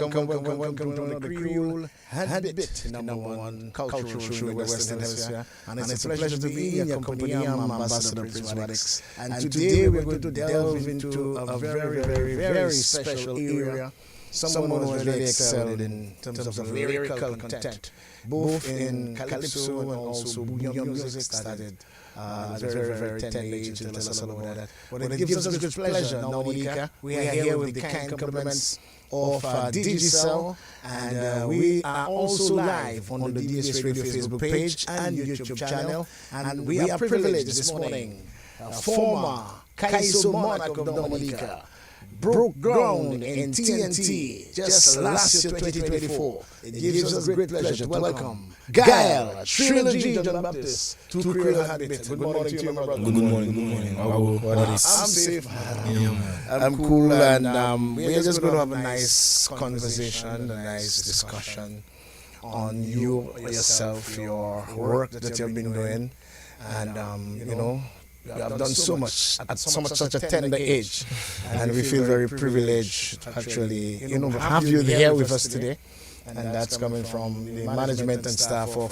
Welcome to the Creole Heartbeat, number one cultural show in the Western Hemisphere. And it's a pleasure to be in your company. I'm Ambassador Prince Wadix. And today we're going to delve into a very special area. Someone who has really excelled in terms of lyrical content, both in Calypso and also Bouyon music. Started at a very tender age. Tell us all about that. But it gives us great pleasure now, Monica. We are here with the kind compliments of Digicel, and we are also live on the DBS Radio Facebook page and YouTube channel. And we are privileged this morning. Former Calypso Monarch of Dominica broke ground in TNT just last year, 2024. It gives us great pleasure to welcome Gael, Trilogy, John Baptist, to Creole Heartbeat. Good morning to you, my brother. Good morning. I'm safe. I'm cool, and we're just going to have a nice conversation, a nice discussion on you, yourself, your work that you've been doing, and you know, you have done so much at such a tender age, and we feel very privileged to actually, have you here with us today. And that's coming from the management and staff of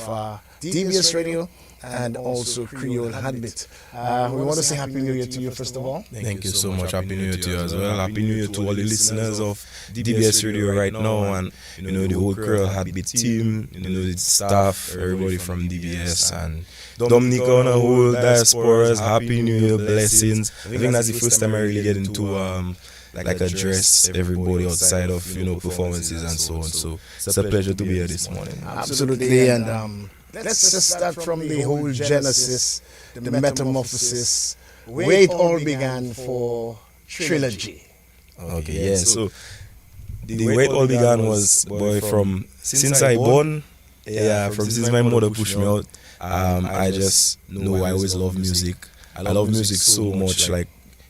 DBS Radio and also Creole Heartbeat. We want to say Happy New Year to you, first of all. Thank you so much. Happy New Year to you as well. Happy New Year to all the listeners of DBS Radio right now, and the whole Creole Heartbeat team, the staff, everybody from DBS and Dominica on a whole diasporas. Happy New Year, blessings. I think that's the first time I really get into like address everybody outside of performances and so on. So it's a pleasure to be here this morning. Absolutely, and let's just start from the whole genesis, the metamorphosis, where it all began for Trilogy. Okay, yeah. So the way it all began was, from since I born, from since my mother pushed me out, I just know I always love music. I love music so much, like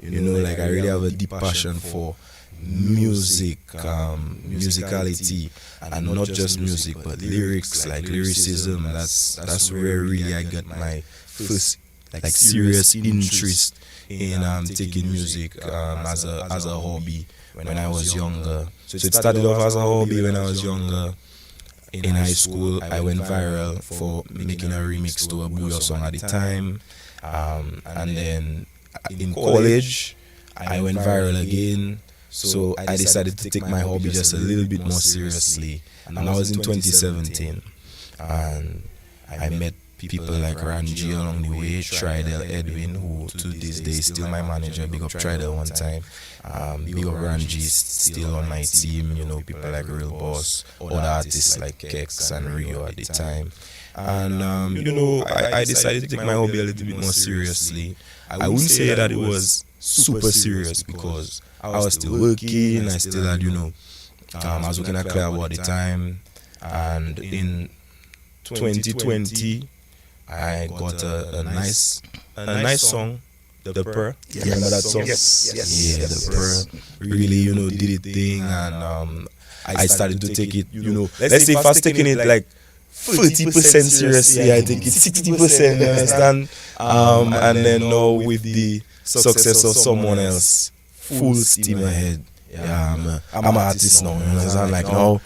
I really have a deep passion for music, musicality, and not just music, but lyrics, like lyricism. That's where really I got my first serious interest in taking music as a hobby when I was younger. So it started off as a hobby when I was younger. In high school, I went viral for making a remix to a Bouyon song at the time, and then in college, I went viral again, so I decided to take my hobby just a little bit more seriously. And I was in 2017, and I met people like Ranji along the way, Tridel, Edwin, who to this day is still my manager. Big up Tridel one time. Big up Ranji, still on my team. People like Real Boss, other artists like Kex and Rio at the time. And I decided to take my hobby a little bit more seriously. I wouldn't say that it was super serious because I was still working. I still had, I was working at Carnival at the time. And in 2020, I got a nice song, The Purr. Yes. Remember that song? Yes. Yeah, The Purr really, did its thing, and I started to take it, let's say if I was taking it like 30% seriously, I take it 60%, you understand? And then now with the success of someone else, full steam ahead. Yeah, I'm an artist now, you understand? Like now,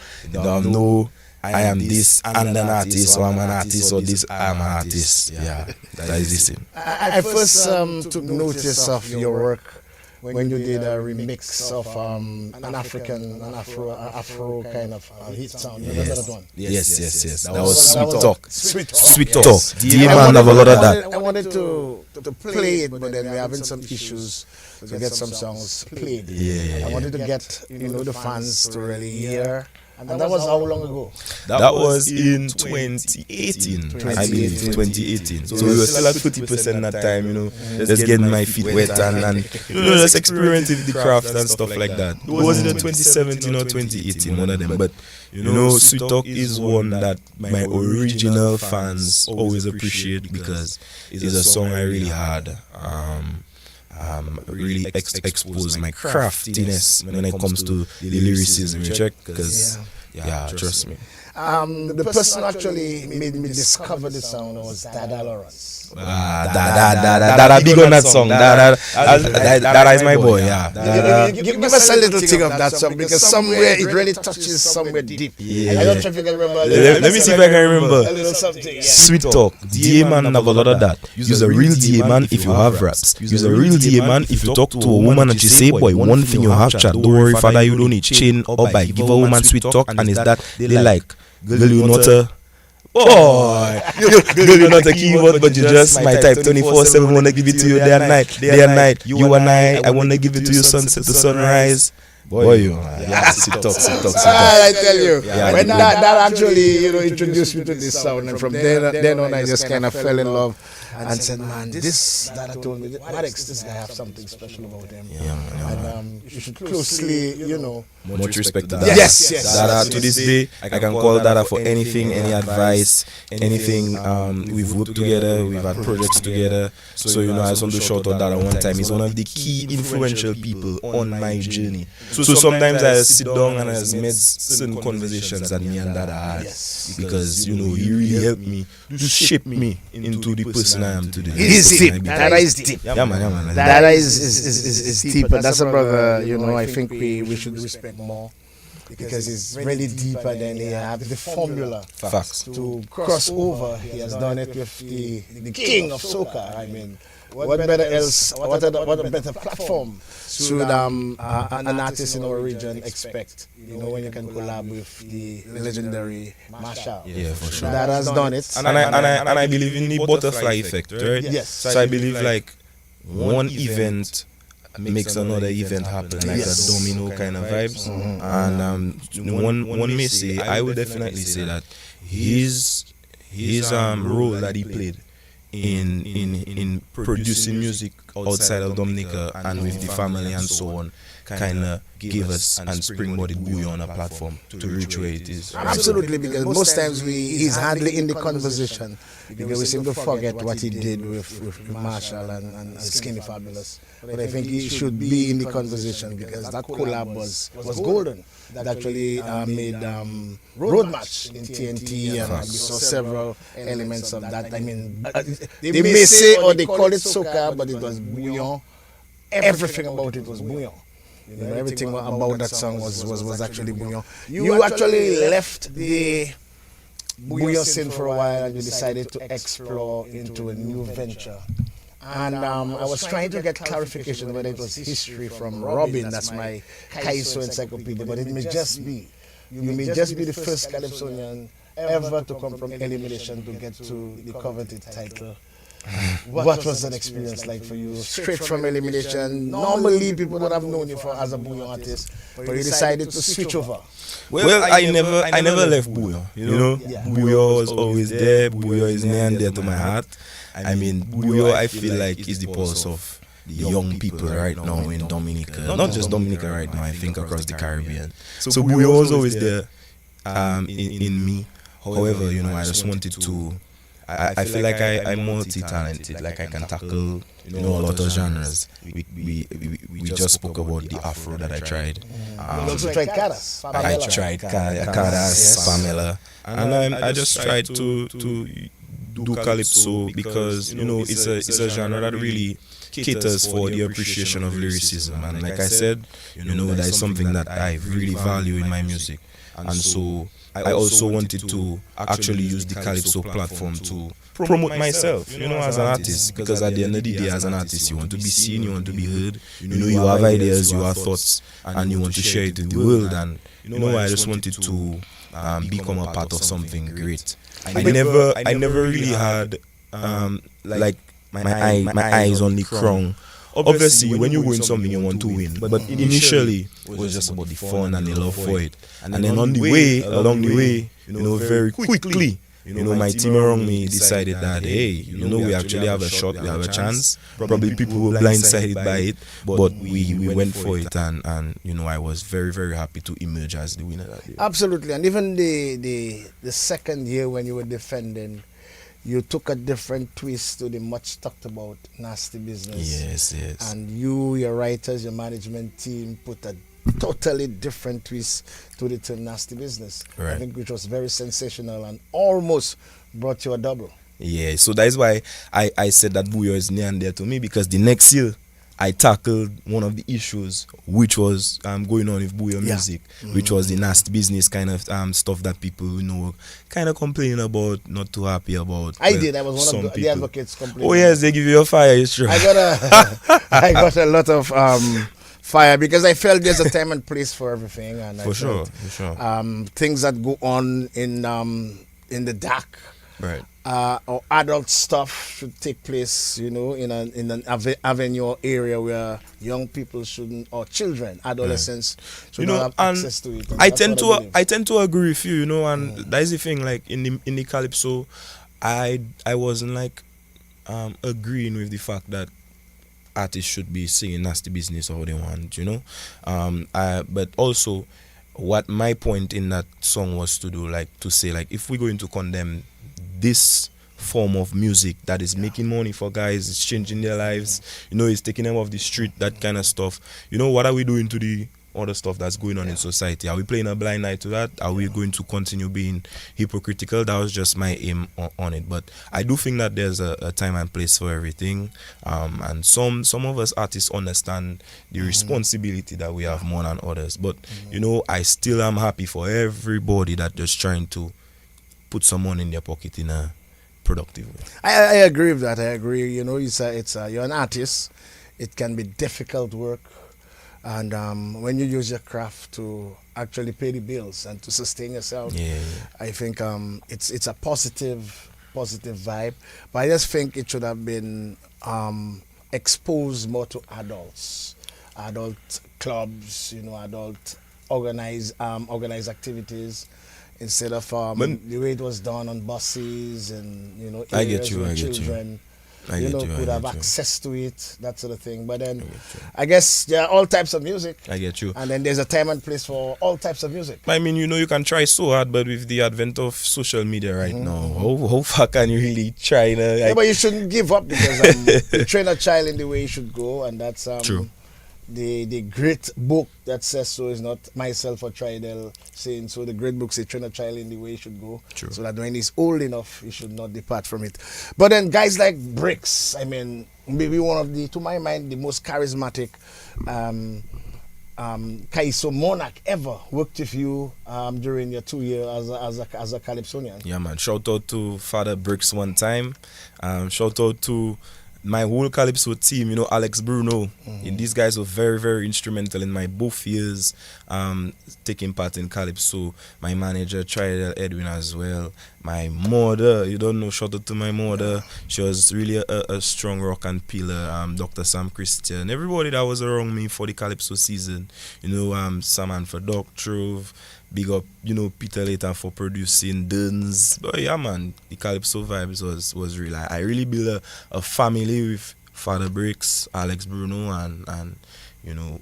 I am this and an artist, or I'm an artist, or this I'm an artist. Yeah, that is this thing. I first took notice of your work when you did a remix of an Afro kind of hit sound. You remember that one? Yes. That was Sweet Talk. Sweet Talk. DA man have a lot of that. I wanted to play it, but then we're having some issues to get some songs played. I wanted to get the fans to really hear. And that was how long ago? That was in 2018, I believe, 2018. So we were still at 40% that time, just getting my feet wet and just experimenting with the craft and stuff like that. Was it 2017 or 2018, one of them? But, Sweet Talk is one that my original fans always appreciate because it's a song I really had. Really expose my craftiness when it comes to the lyricism, check, because trust me. The person actually made me discover the sound was Dada Lawrence. Dada big on that song. Dada is my boy. Give us a little thing of that song because somewhere it really touches somewhere deep. I don't know if you can remember. Let me see if I can remember. A little something. Sweet Talk. DA man have a lot of that. Use a real DA man if you have raps. Use a real DA man if you talk to a woman and she say, boy, one thing you have chat. Don't worry, father, you don't need chain or buy. Give a woman sweet talk and it's that they like. Girl, you not a boy. Girl, you're not a keyboard, but you just my type. 24/7 wanna give it to you day and night. Day and night. You and I wanna give it to you sunset to sunrise. Boy, sweet talk. I tell you, when that actually introduced me to this sound, and from then on I just kind of fell in love and said, man, this that I told me, Maddox, this guy have something special about him, and you should closely, much respect to that. Yes. Dada, to this day, I can call Dada for anything, any advice, anything. We've worked together, we've had projects together. So I just want to shout out Dada one time. He's one of the key influential people on my journey. So sometimes I sit down and I made certain conversations that me and Dada had because he really helped me to shape me into the person I am today. He's deep. Dada is deep. Yeah, man. Dada is deep, and that's a brother. I think we should respect more because it's really deeper than he have the formula. Facts. To cross over. He has done it with the king of soca. I mean, what better else? What a better platform should an artist in our region expect? When you can collab with the legendary Marshall. Yeah, for sure. That has done it. And I believe in the butterfly effect, right? Yes. So I believe like one event makes another event happen, like a domino kind of vibes. And one may say, I will definitely say that his role that he played in producing music outside of Dominica and with the family and so on kind of gave us and springboarded Bouyon on a platform to reach where it is. Absolutely, because most times he's hardly in the conversation because we seem to forget what he did with Marshall and Skinny Fabulous. But I think he should be in the conversation because that collab was golden. That actually made Road Match in TNT, and we saw several elements of that. I mean, they may say or they call it soca, but it was Bouyon. Everything about it was Bouyon. Everything about that song was actually Bouyon. You actually left the Bouyon scene for a while and you decided to explore into a new venture. And I was trying to get clarification whether it was history from Robin, that's my Calypso encyclopedia, but it may just be. You may just be the first Calypsonian ever to come from elimination to get to the coveted title. What was that experience like for you? Straight from elimination. Normally people would have known you as a Bouyon artist, but you decided to switch over. Well, I never left Bouyon. Bouyon was always there. Bouyon is near and dear to my heart. I mean, Bouyon, I feel like is the pulse of the young people right now in Dominica. Not just Dominica right now, I think across the Caribbean. So Bouyon was always there in me. However, I just wanted to. I feel like I'm multi-talented. Like I can tackle a lot of genres. We just spoke about the Afro that I tried. You also tried Caras. I tried Caras, Pamela, and I just tried to do Calypso because it's a genre that really caters for the appreciation of lyricism, and like I said, that is something that I really value in my music, and so I also wanted to actually use the Calypso platform to promote myself, as an artist. Because at the end of the day, as an artist, you want to be seen, you want to be heard. You have ideas, you have thoughts, and you want to share it with the world. And I just wanted to become a part of something great. I never really had like my eyes on the crown. Obviously, when you win something, you want to win. But initially, it was just about the fun and the love for it. And then along the way, very quickly, my team around me decided that, hey, we actually have a shot, we have a chance. Probably people were blindsided by it, but we went for it, and I was very, very happy to emerge as the winner that year. Absolutely, and even the second year when you were defending, you took a different twist to the much talked about Nasty Business. Yes. And your writers, your management team put a totally different twist to the term Nasty Business. Right. I think which was very sensational and almost brought you a double. Yeah, so that is why I said that Bouyon is near and dear to me, because the next year I tackled one of the issues which was going on with Bouyon music, which was the Nasty Business kind of stuff that people kind of complaining about, not too happy about. I was one of the advocates complaining. Oh yes, they give you a fire, it's true. I got a lot of fire because I felt there's a time and place for everything, and for sure. Things that go on in the dark, right, or adult stuff should take place, in an avenue or area where young people shouldn't, or children, adolescents should not have access to it. I tend to agree with you, and that is the thing. Like in the Calypso, I wasn't like agreeing with the fact that artists should be singing Nasty Business or what they want, but also what my point in that song was to do, like to say, like, if we're going to condemn this form of music that is making money for guys, it's changing their lives, it's taking them off the street, that kind of stuff, what are we doing to the other stuff that's going on in society? Are we playing a blind eye to that? Are we going to continue being hypocritical? That was just my aim on it. But I do think that there's a time and place for everything, and some of us artists understand the responsibility that we have more than others. But I still am happy for everybody that just trying to put some money in their pocket in a productive way. I agree with that. I agree. You're an artist. It can be difficult work. And when you use your craft to actually pay the bills and to sustain yourself, I think it's a positive vibe. But I just think it should have been exposed more to adults, adult clubs, adult organized activities, instead of the way it was done on buses and areas where children could have access to it, that sort of thing. But then I guess there are all types of music. I get you. And then there's a time and place for all types of music. I mean, you can try so hard, but with the advent of social media right now, how far can you really try? But you shouldn't give up, because you train a child in the way he should go, and that's true. The great book that says so is not myself or Tridel saying so. The great book says train a child in the way he should go, so that when he's old enough, he should not depart from it. But then guys like Bricks, I mean, maybe one of the, to my mind, the most charismatic Monarch ever worked with you during your 2 years as a Calypsonian. Yeah, man. Shout out to Father Bricks one time. Shout out to my whole Calypso team, Alex Bruno. These guys were very, very instrumental in my both years taking part in Calypso. My manager, Tridel Edwin, as well. My mother, shout out to my mother. She was really a strong rock and pillar. Dr. Sam Christian, everybody that was around me for the Calypso season. Saman for Doctor, big up, Peter later for producing Duns. But yeah, man, the Calypso vibes was real. I really built a family with Father Bricks, Alex Bruno, and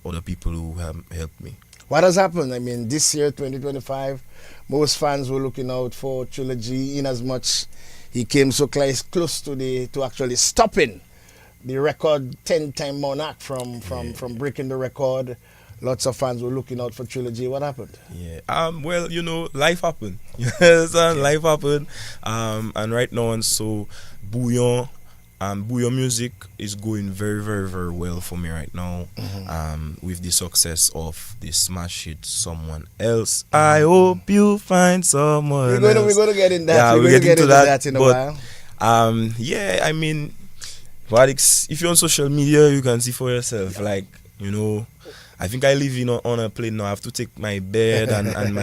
other people who have helped me. What has happened? I mean, this year, 2025, most fans were looking out for Trilogy, in as much he came so close to actually stopping the record 10-time Monarch from breaking the record. Lots of fans were looking out for Trilogy. What happened? Yeah. Well, life happened. Yes, life happened. And right now, and so Bouyon Bouyon music is going very, very, very well for me right now. With the success of the smash hit "Someone Else." I hope you find someone else. We're going to get in that. Yeah, we're going to get into that in a but, while. yeah, I mean, if you're on social media, you can see for yourself. Like, you know, I think I live on a plane now. I have to take my bed and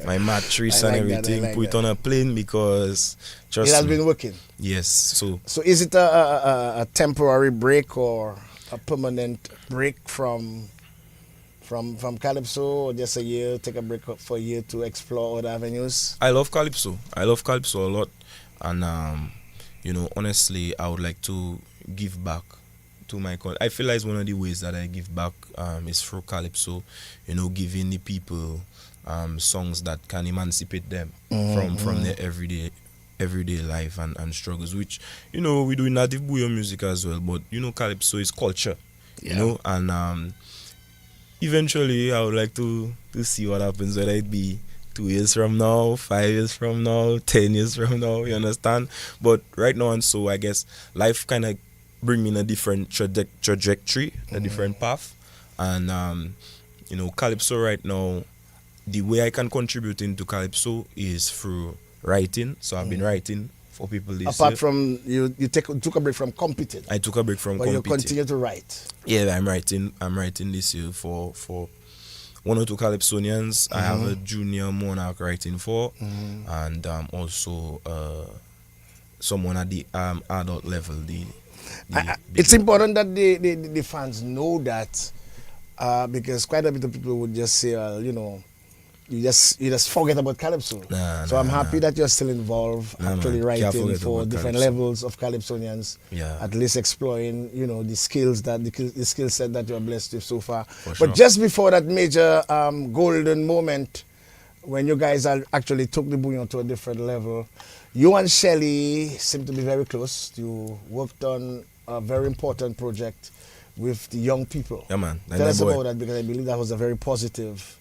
my mattress and everything, put it on a plane because it has been working. Yes. So is it a temporary break or a permanent break from Calypso, or just a year, take a break for a year to explore other avenues? I love Calypso. I love Calypso a lot, and you know, honestly, I would like to give back to my I feel like it's one of the ways that I give back is through Calypso, you know, giving the people songs that can emancipate them from their everyday life and struggles, which, you know, we do in native Bouyon music as well, but, you know, Calypso is culture, you know, and eventually I would like to see what happens, whether it be 2 years from now, 5 years from now, 10 years from now, you understand? But right now, and so I guess life kind of bring me in a different trajectory, a different path. And, you know, Calypso right now, the way I can contribute into Calypso is through writing. So I've been writing for people this Apart year. from, you took a break from competing. I took a break from competing. But you continue to write. Yeah, I'm writing this year for 1 or 2 Calypsonians. I have a junior Monarch writing for, and also someone at the adult level. It's important that the fans know that, because quite a bit of people would just say, you know, you just forget about Calypso. I'm happy that you're still involved, actually writing for different levels of Calypsonians. At least exploring, you know, the skill set that you're blessed with so far. But just before that major golden moment, when you guys actually took the Bouyon to a different level, you and Shelly seem to be very close. You worked on a very important project with the young people. Yeah, man. Tell us about that, because I believe that was a very positive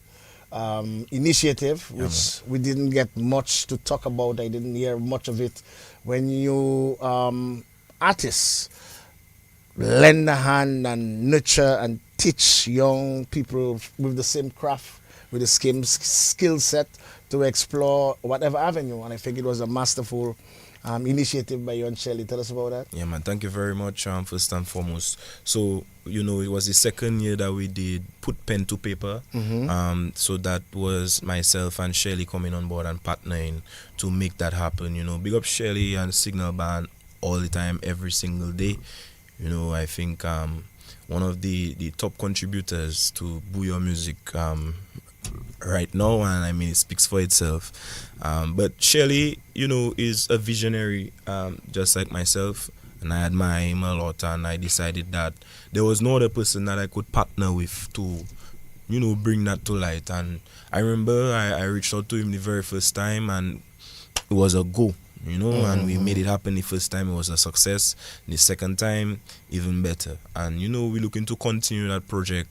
initiative, which we didn't get much to talk about. I didn't hear much of it. When you artists lend a hand and nurture and teach young people with the same craft, with the same skill set to explore whatever avenue, and I think it was a masterful initiative by you and Shelly. Tell us about that. Yeah, man. Thank you very much, first and foremost. So, you know, it was the second year that we did put pen to paper. So that was myself and Shelly coming on board and partnering to make that happen. You know, big up Shelly and Signal Band all the time, every single day. You know, I think one of the top contributors to Bouyon music right now, and I mean, it speaks for itself. But Shelly, you know, is a visionary, just like myself, and I admire him a lot, and I decided that there was no other person that I could partner with to, you know, bring that to light. And I remember I reached out to him the very first time, and it was a go, you know, and we made it happen. The first time it was a success, the second time even better. And, you know, we're looking to continue that project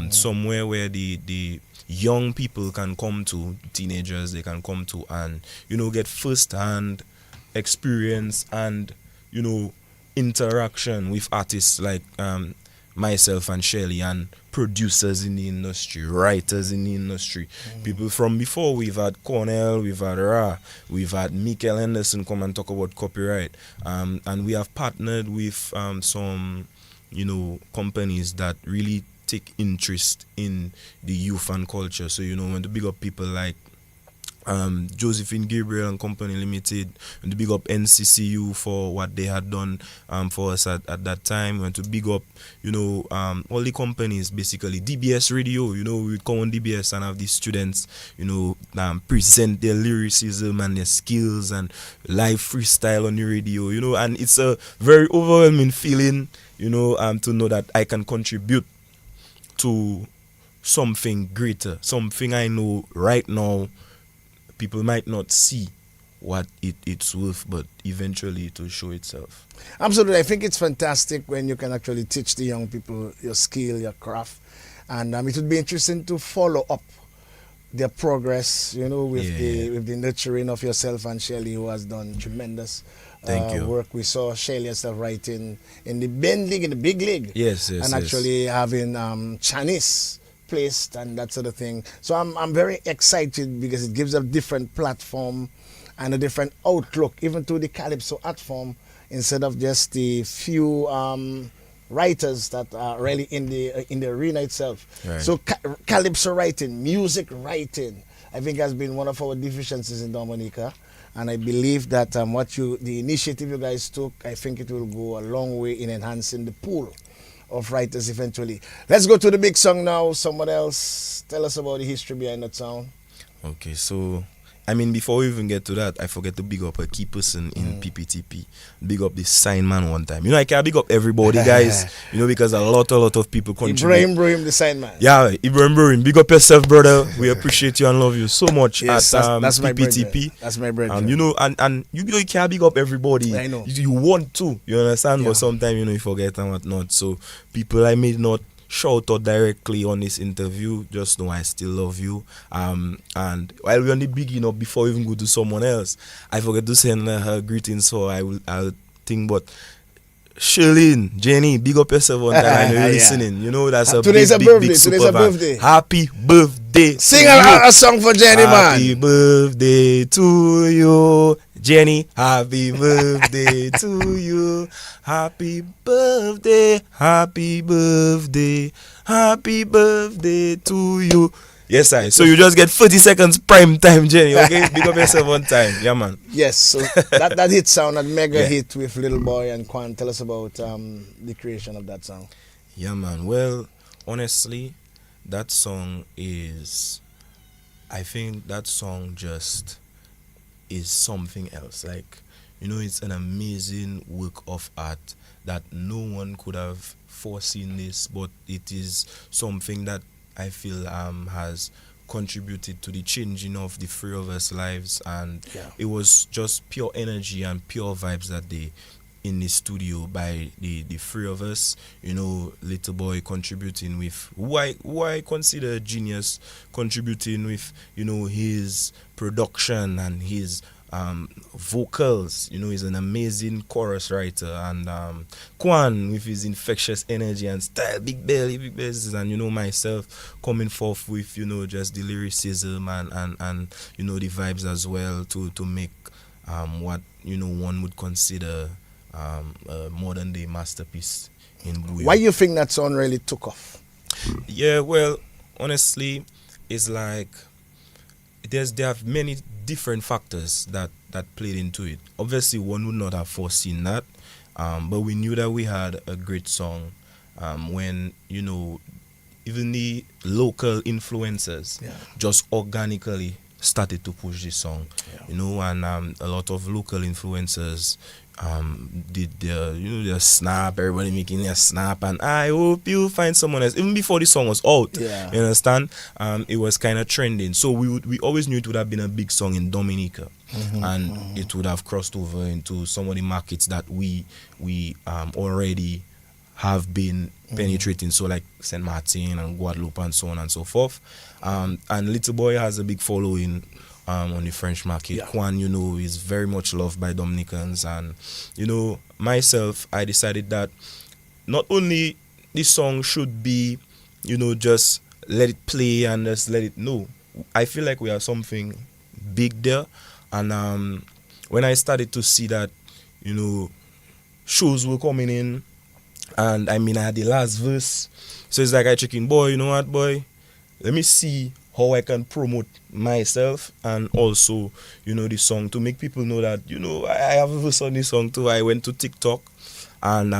somewhere where the young people can come to, teenagers, they can come to and, you know, get first-hand experience and, you know, interaction with artists like myself and Shelly, and producers in the industry, writers in the industry, people from before. We've had Cornell, we've had Ra, we've had Michael Henderson come and talk about copyright, and we have partnered with some, you know, companies that really take interest in the youth and culture. So, you know, when to big up people like Josephine Gabriel and Company Limited, and to big up NCCU for what they had done for us at that time, and to big up, you know, all the companies, basically DBS Radio. You know, we would come on DBS and have these students, you know, present their lyricism and their skills and live freestyle on the radio, you know, and it's a very overwhelming feeling, you know, to know that I can contribute to something greater, something I know right now people might not see what it's worth, but eventually it will show itself. Absolutely. I think it's fantastic when you can actually teach the young people your skill, your craft, and it would be interesting to follow up their progress, you know, with the nurturing of yourself and Shelly, who has done tremendous Thank you. work. We saw Shelly and stuff writing in the big league, in the big league. Yes, and actually having Chinese placed and that sort of thing. So I'm very excited because it gives a different platform and a different outlook, even to the Calypso art form, instead of just the few writers that are really in the arena itself. Right. So Calypso writing, music writing, I think has been one of our deficiencies in Dominica. And I believe that the initiative you guys took, I think it will go a long way in enhancing the pool of writers eventually. Let's go to the big song now. Someone else, tell us about the history behind that song. Okay, so I mean, before we even get to that, I forget to big up a key person in PPTP. Big up this sign man one time. You know, I can't big up everybody, guys. You know, because a lot of people contribute. Ibrahim, the sign man. Yeah, Ibrahim, big up yourself, brother. We appreciate you and love you so much. Yes, at that's my PPTP. That's my brother. You know, and you can't big up everybody. I know. You want to, you understand? Yeah. But sometimes, you know, you forget and whatnot. So people I may not shout out directly on this interview, just know I still love you. And while we're on the beginning up, before we even go to someone else, I forget to send her greetings, so I'll think. But Shirlene, Jenny, big up yourself one time. I know you're listening. You know that's a today's big, a birthday. big Today's super a birthday. Happy birthday! Sing a song for Jenny, man. Happy birthday to you, Jenny. Happy birthday to you. Happy birthday, happy birthday, happy birthday to you. Yes, I. So you just get 30 seconds prime time, Jenny. Okay, big up yourself one time. Yeah, man. Yes. So that hit sound, that mega hit with Little Boy and Quan. Tell us about the creation of that song. Yeah, man. Well, honestly, that song is. I think that song just is something else. Like, you know, it's an amazing work of art that no one could have foreseen this, but it is something that I feel has contributed to the changing of the three of us lives, and it was just pure energy and pure vibes that day in the studio by the three of us. You know, Little Boy contributing with who I consider a genius, contributing with, you know, his production and his vocals. You know, he's an amazing chorus writer, and Quan with his infectious energy and style, big bells, and you know, myself coming forth with, you know, just the lyricism and you know, the vibes as well to make what, you know, one would consider a modern day masterpiece in Bouyon. Why you think that song really took off? Yeah, well, honestly, it's like there are many different factors that played into it. Obviously, one would not have foreseen that, but we knew that we had a great song when, you know, even the local influencers just organically started to push this song, you know, and a lot of local influencers did their snap, everybody making their snap, and I hope you find someone else. Even before the song was out, you understand, it was kind of trending. So we always knew it would have been a big song in Dominica, and it would have crossed over into some of the markets that we already have been penetrating, so like Saint Martin and Guadeloupe and so on and so forth. And Little Boy has a big following on the French market. Quan, you know, is very much loved by Dominicans, and you know, myself, I decided that not only this song should be, you know, just let it play and just let it know. I feel like we have something big there, and when I started to see that, you know, shows were coming in, and I mean, I had the last verse, so it's like I checking, boy, you know what, boy, let me see how I can promote myself and also, you know, the song, to make people know that, you know, I have a verse on this song too. I went to TikTok, and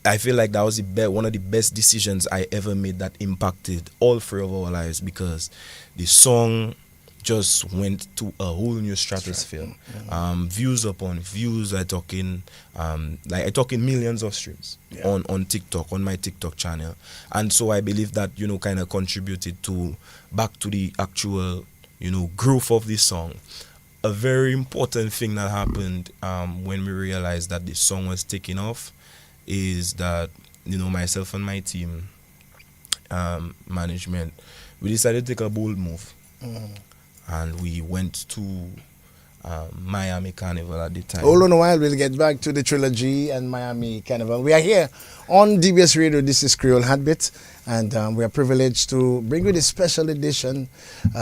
I feel like that was one of the best decisions I ever made that impacted all three of our lives, because the song just went to a whole new stratosphere. Views upon views. I talking millions of streams on TikTok, on my TikTok channel, and so I believe that, you know, kind of contributed to back to the actual, you know, growth of this song. A very important thing that happened when we realized that this song was taking off is that, you know, myself and my team, management, we decided to take a bold move. And we went to Miami Carnival at the time. Hold on a while, we'll get back to the trilogy and Miami Carnival. We are here on DBS Radio. This is Creole Heartbeat, and we are privileged to bring you this special edition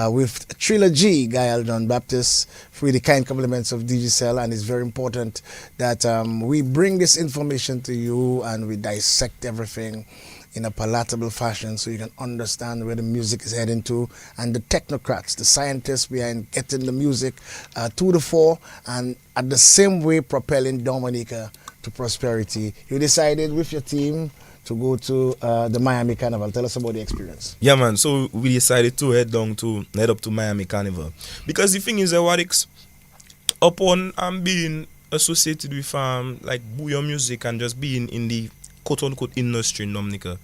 with Trilogy, Guy Aldon Baptist, with the kind compliments of Digicel. And it's very important that we bring this information to you and we dissect everything in a palatable fashion so you can understand where the music is heading to, and the technocrats, the scientists behind getting the music to the fore, and at the same way propelling Dominica to prosperity. You decided with your team to go to the Miami Carnival. Tell us about the experience. Yeah, man. So we decided to head up to Miami Carnival, because the thing is, Wadix, upon being associated with like Bouyon music and just being in the quote-unquote industry in Dominica,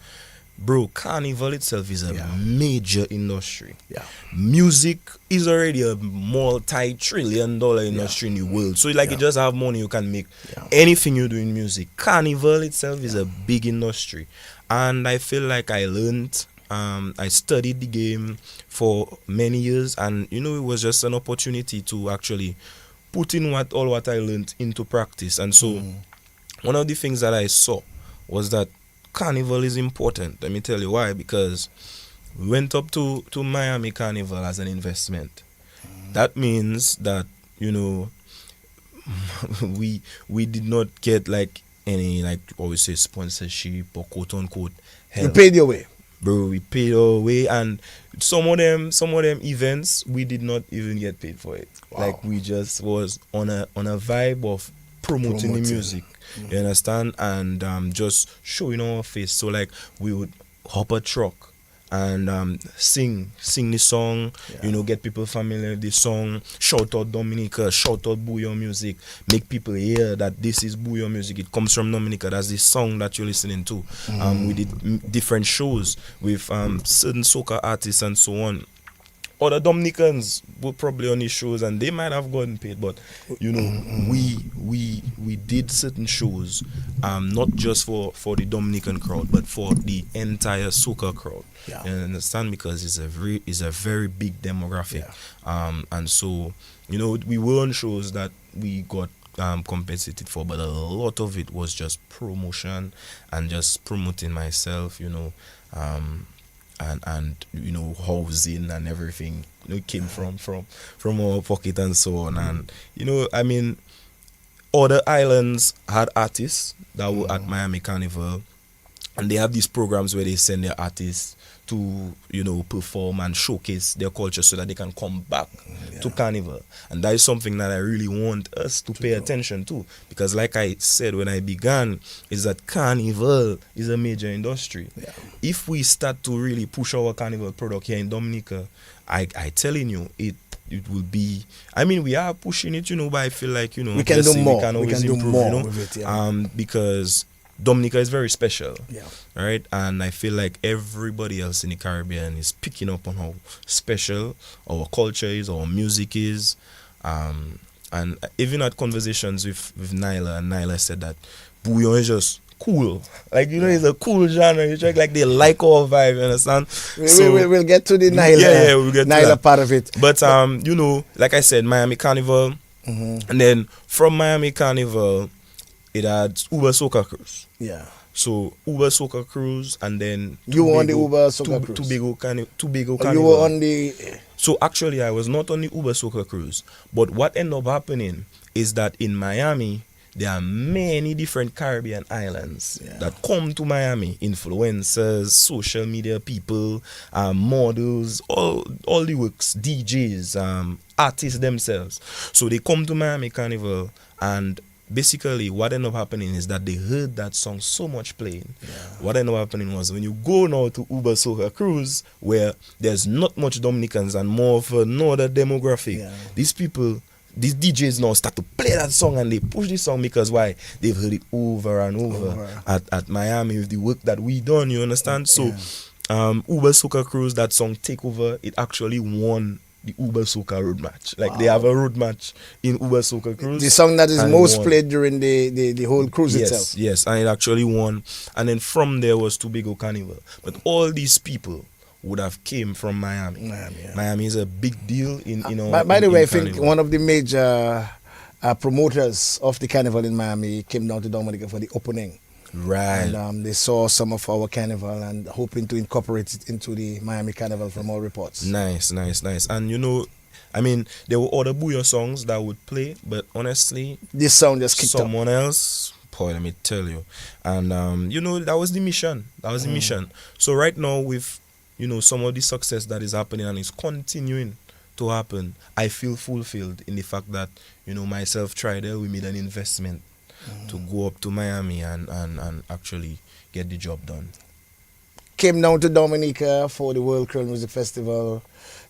bro, Carnival itself is a major industry. Yeah. Music is already a multi-trillion-dollar industry in the world. So like you just have money, you can make anything you do in music. Carnival itself is a big industry. And I feel like I learned, I studied the game for many years, and it was just an opportunity to actually put in all what I learned into practice. And so one of the things that I saw was that Carnival is important. Let me tell you why. Because we went up to Miami Carnival as an investment. That means that, we did not get like any, like always say, sponsorship or quote unquote help. You paid your way. Bro, we paid our way, and some of them events we did not even get paid for it. Wow. Like we just was on a vibe of promoting the music. You understand? And just showing our face. So like we would hop a truck and sing the song, get people familiar with the song, shout out Dominica, shout out Bouyon music, make people hear that this is Bouyon music, it comes from Dominica, that's the song that you're listening to. We did different shows with certain soca artists and so on. Other Dominicans were probably on these shows and they might have gotten paid, but we did certain shows, not just for the Dominican crowd, but for the entire soca crowd. Yeah. You understand? Because it's a very big demographic. And so we were on shows that we got compensated for, but a lot of it was just promotion and just promoting myself, and housing and everything came from our pocket and so on. And other islands had artists that were at Miami Carnival, and they have these programs where they send their artists to perform and showcase their culture so that they can come back to Carnival. And that is something that I really want us to pay attention to, because like I said when I began, is that Carnival is a major industry. If we start to really push our Carnival product here in Dominica, I telling you, it will be, we are pushing it, but I feel like, we can do more. We can always do improve, more with it, because Dominica is very special, Yeah. right? And I feel like everybody else in the Caribbean is picking up on how special our culture is, our music is. And even had conversations with Nyla, and Nyla said that Bouyon is just cool. Like, it's a cool genre. It's like they like our vibe, you understand? We'll get to the Nyla, we'll get to Nyla that part of it. But, like I said, Miami Carnival, and then from Miami Carnival, it had Uber Soca Cruise. Yeah. So Uber Soca Cruise, and then you were on the Uber Soca Cruise. Tobago Carnival. You were on the. So actually, I was not on the Uber Soca Cruise. But what ended up happening is that in Miami, there are many different Caribbean islands that come to Miami. Influencers, social media people, models, all the works, DJs, artists themselves. So they come to Miami Carnival, and basically what ended up happening is that they heard that song so much playing. What ended up happening was, when you go now to Uber Soca Cruise, where there's not much Dominicans and more of another demographic, these DJs now start to play that song, and they push this song because why? They've heard it over and over. At Miami with the work that we done, you understand? So Uber Soca Cruise, that song Take Over, it actually won the Uber Soca road match. Like they have a road match in Uber Soca Cruise. The song that is most played during the whole cruise itself. Yes, and it actually won. And then from there was Tobago Carnival. But all these people would have came from Miami. Yeah. Miami is a big deal in by the way, I think Carnival. one of the major promoters of the Carnival in Miami came down to Dominica for the opening. Right. And they saw some of our Carnival and hoping to incorporate it into the Miami Carnival from all reports. Nice. And I mean, there were other Bouyon songs that would play, but honestly, This sound just kicked someone else, boy, let me tell you. And that was the mission. So right now, with some of the success that is happening and is continuing to happen, I feel fulfilled in the fact that myself, Tridel, we made an investment to go up to Miami and actually get the job done. Came down to Dominica for the World Creole Music Festival.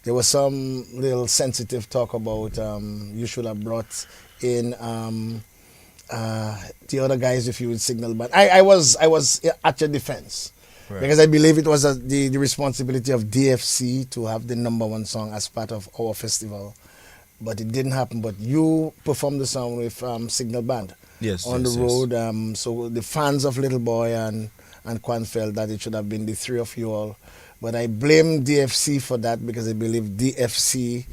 There was some little sensitive talk about you should have brought in the other guys if you would signal. But I was at your defense. Right. Because I believe it was the responsibility of DFC to have the #1 song as part of our festival. But it didn't happen. But you performed the song with Signal Band on the road. So the fans of Little Boy and Kwan felt that it should have been the three of you all. But I blame DFC for that because I believe DFC,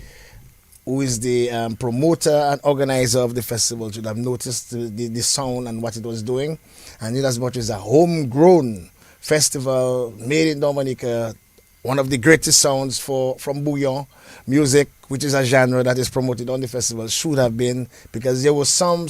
who is the promoter and organizer of the festival, should have noticed the sound and what it was doing. And it as much as a homegrown festival made in Dominica, one of the greatest sounds from Bouyon music, which is a genre that is promoted on the festival, should have been, because there was some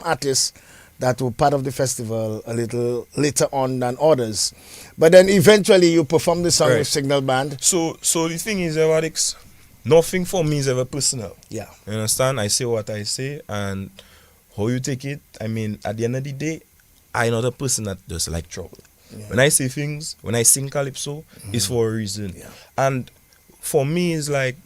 artists that were part of the festival a little later on than others. But then eventually you perform the song with Signal Band. So the thing is, Alex, nothing for me is ever personal. Yeah. You understand? I say what I say, and how you take it, I mean, at the end of the day, I'm not a person that does like trouble. Yeah. When I say things, when I sing Calypso, it's for a reason. Yeah. And for me, it's like,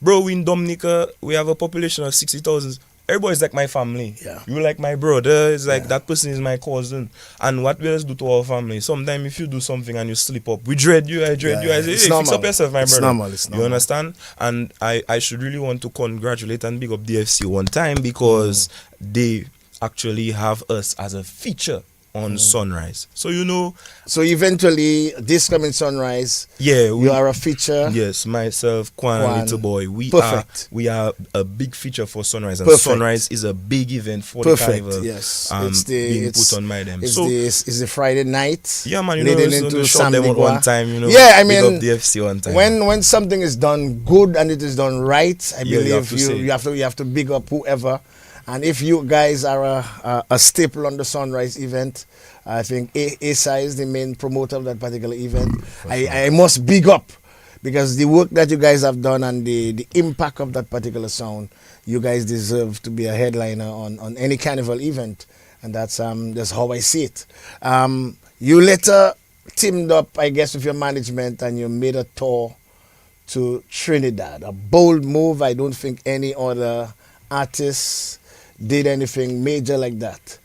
bro, in Dominica, we have a population of 60,000. Everybody's like my family. Yeah. You like my brother. It's like that person is my cousin. And what we just do to our family, sometimes if you do something and you slip up, we dread you, I dread you. I say, hey, fix up yourself, my brother. It's normal. You understand? And I should really want to congratulate and big up DFC one time because they actually have us as a feature on Sunrise. So So eventually this coming Sunrise, you are a feature. Yes, myself, Kwan and Little Boy. We are a big feature for Sunrise. And Sunrise is a big event for the Carnival. Yes. It's being put on my them. It's the Friday night. Yeah, man, leading into them at one time, Yeah, I mean, up DFC one time. When something is done good and it is done right, I believe you have to big up whoever. And if you guys are a staple on the Sunrise event, I think ASI is the main promoter of that particular event. I must big up because the work that you guys have done and the impact of that particular sound, you guys deserve to be a headliner on any Carnival event. And that's how I see it. You later teamed up, I guess, with your management and you made a tour to Trinidad. A bold move. I don't think any other artists did anything major like that.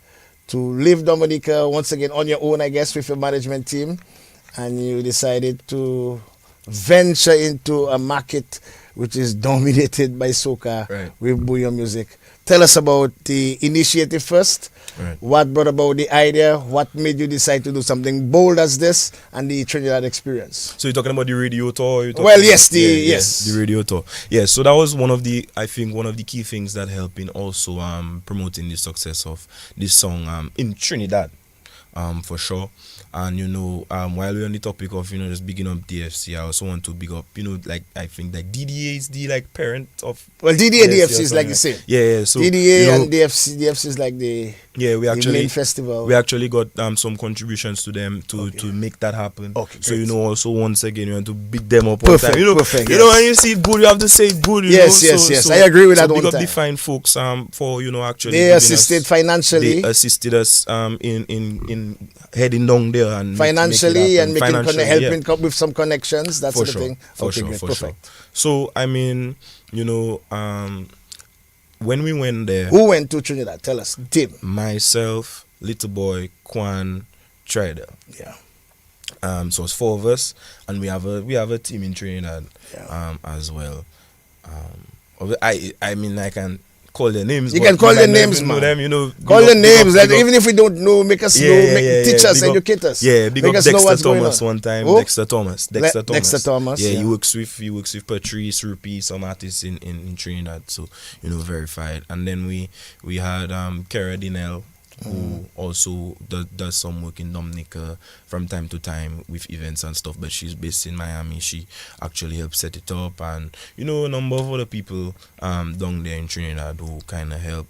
To leave Dominica once again on your own, I guess, with your management team, and you decided to venture into a market which is dominated by soca with Bouyon music. Tell us about the initiative first. What brought about the idea? What made you decide to do something bold as this and the Trinidad experience? So you're talking about the radio tour? The radio tour. Yeah, so that was one of the key things that helped in also promoting the success of this song in Trinidad, for sure. And while we're on the topic of just bigging up DFC, I also want to big up I think DDA is the parent of DDA DFC is like the same. Yeah. So DDA and DFC is like the main festival. We actually got some contributions to them to make that happen. Okay, so also once again you want to big them up. Perfect. When you see it good, you have to say it good. Yes. I agree with that. Big one up time. the fine folks actually they assisted financially. They assisted us in heading down there and financially and helping come with some connections. That's the thing. For sure. So I mean, when we went there, who went to Trinidad? Tell us. Team. Myself, Little Boy, Kwan, Tridel. Yeah. So it's 4 of us, and we have a team in Trinidad as well. I mean, I can call their names. You can call their names, man. Them, you know, call their names. Even if we don't know, make us know, teach us, educate us. Yeah, big up Dexter Thomas one time. Oh? Dexter Thomas. Dexter Thomas. Yeah, he works with Patrice, Rupi, some artists in Trinidad. So, you know, verified. And then we had Kara Dinell, who also does some work in Dominica from time to time with events and stuff, but she's based in Miami. She actually helped set it up, and you know, a number of other people down there in Trinidad who kind of help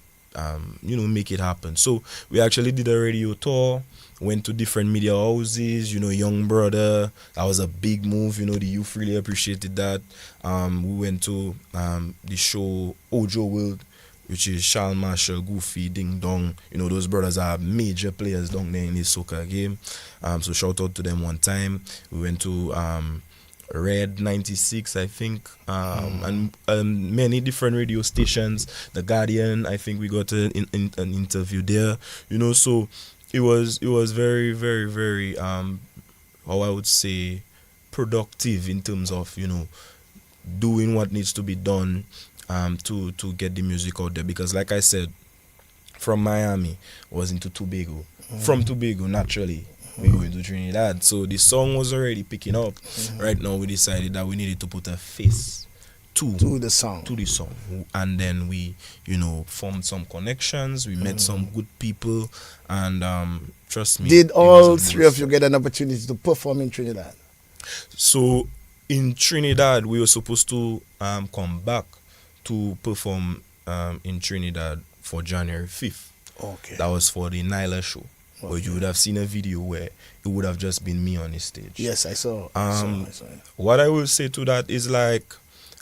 you know, make it happen. So we actually did a radio tour, went to different media houses, you know, Young Brother, that was a big move, you know, the youth really appreciated that. We went to the show Ojo World, which is Charles Marshall, Goofy, Ding Dong. You know, those brothers are major players down there in this soccer game. So shout out to them one time. We went to Red 96, I think, and many different radio stations. The Guardian, I think we got an interview there. You know, so it was very, very, very, how I would say, productive in terms of, you know, doing what needs to be done to get the music out there, because like I said, from Miami was into Tobago. From Tobago, naturally, we go into Trinidad. So the song was already picking up. Right now we decided that we needed to put a face to the song. And then we, you know, formed some connections, we met some good people, and trust me. Did all three of you get an opportunity to perform in Trinidad? So in Trinidad, we were supposed to come back to perform in Trinidad for January 5th. Okay. That was for the Nyla show. Okay. But you would have seen a video where it would have just been me on the stage. Yes, I saw. What I will say to that is, like,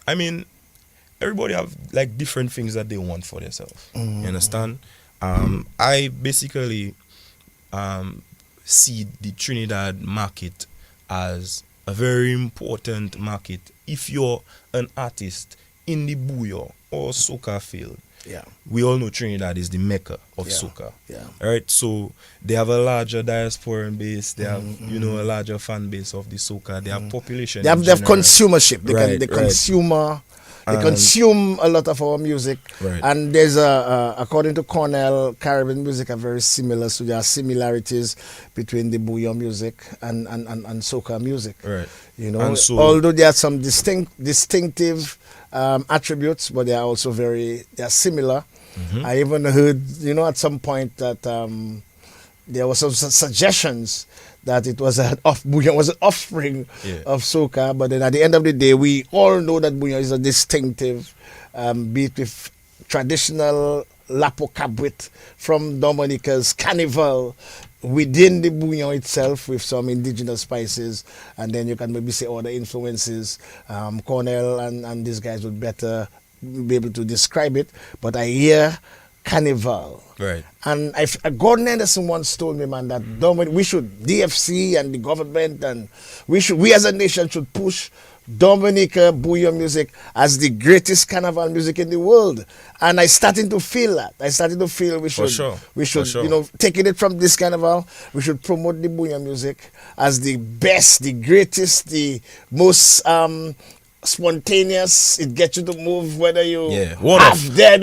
I mean, everybody have like different things that they want for themselves. You understand? I basically see the Trinidad market as a very important market if you're an artist in the Bouyon or soca field. Yeah. We all know Trinidad is the mecca of soca. Yeah. Right? So they have a larger diaspora base, they have, you know, a larger fan base of the soca, they have population. They have consumership. They consume a lot of our music. Right. And there's according to Cornell, Caribbean music are very similar, so there are similarities between the Bouyon music and soca music. Right. You know, although there are some distinctive attributes, but they are also they are similar. I even heard, you know, at some point that there were some suggestions that it was Bouyon was an offspring of soca, but then at the end of the day, we all know that Bouyon is a distinctive beat with traditional Lapo Cabrit from Dominica's Carnival within the Bouyon itself with some indigenous spices, and then you can maybe say other influences. Cornell and these guys would better be able to describe it, but I hear Carnival. Right. And Gordon Anderson once told me, man, that we should, DFC and the government, and we as a nation should push Dominica Bouyon music as the greatest carnival music in the world. And I started to feel that. I started to feel we should, you know, taking it from this carnival, we should promote the Bouyon music as the best, the greatest, the most spontaneous. It gets you to move whether you one of the best,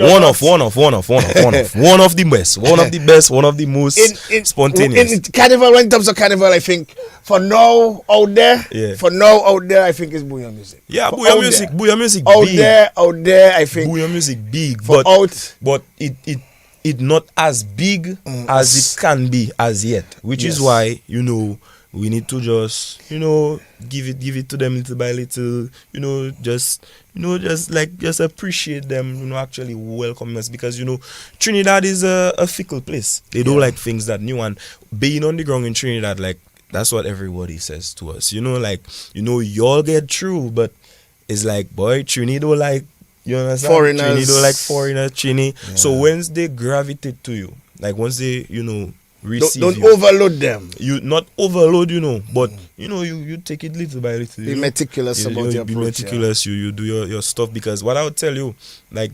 one of the most spontaneous. In carnival, in terms of carnival, I think for now out there, I think it's Bouyon music. Yeah, Bouyon music out there, I think Bouyon music big, but it not as big as it can be as yet, which is why, you know, we need to just, you know, give it to them little by little, you know, just appreciate them, you know, actually welcome us, because, you know, Trinidad is a fickle place. They don't like things that new, and being on the ground in Trinidad, like, that's what everybody says to us, you know, like, you know, y'all get through, but it's like, boy, Trini don't like, you understand? Foreigners. Trini don't like foreigners, Trini. Yeah. So once they gravitate to you, like once they, you know, don't overload them. You not overload, you know, but you know, you take it little by little. Be meticulous about your approach. Be meticulous. You do your stuff, because what I would tell you, like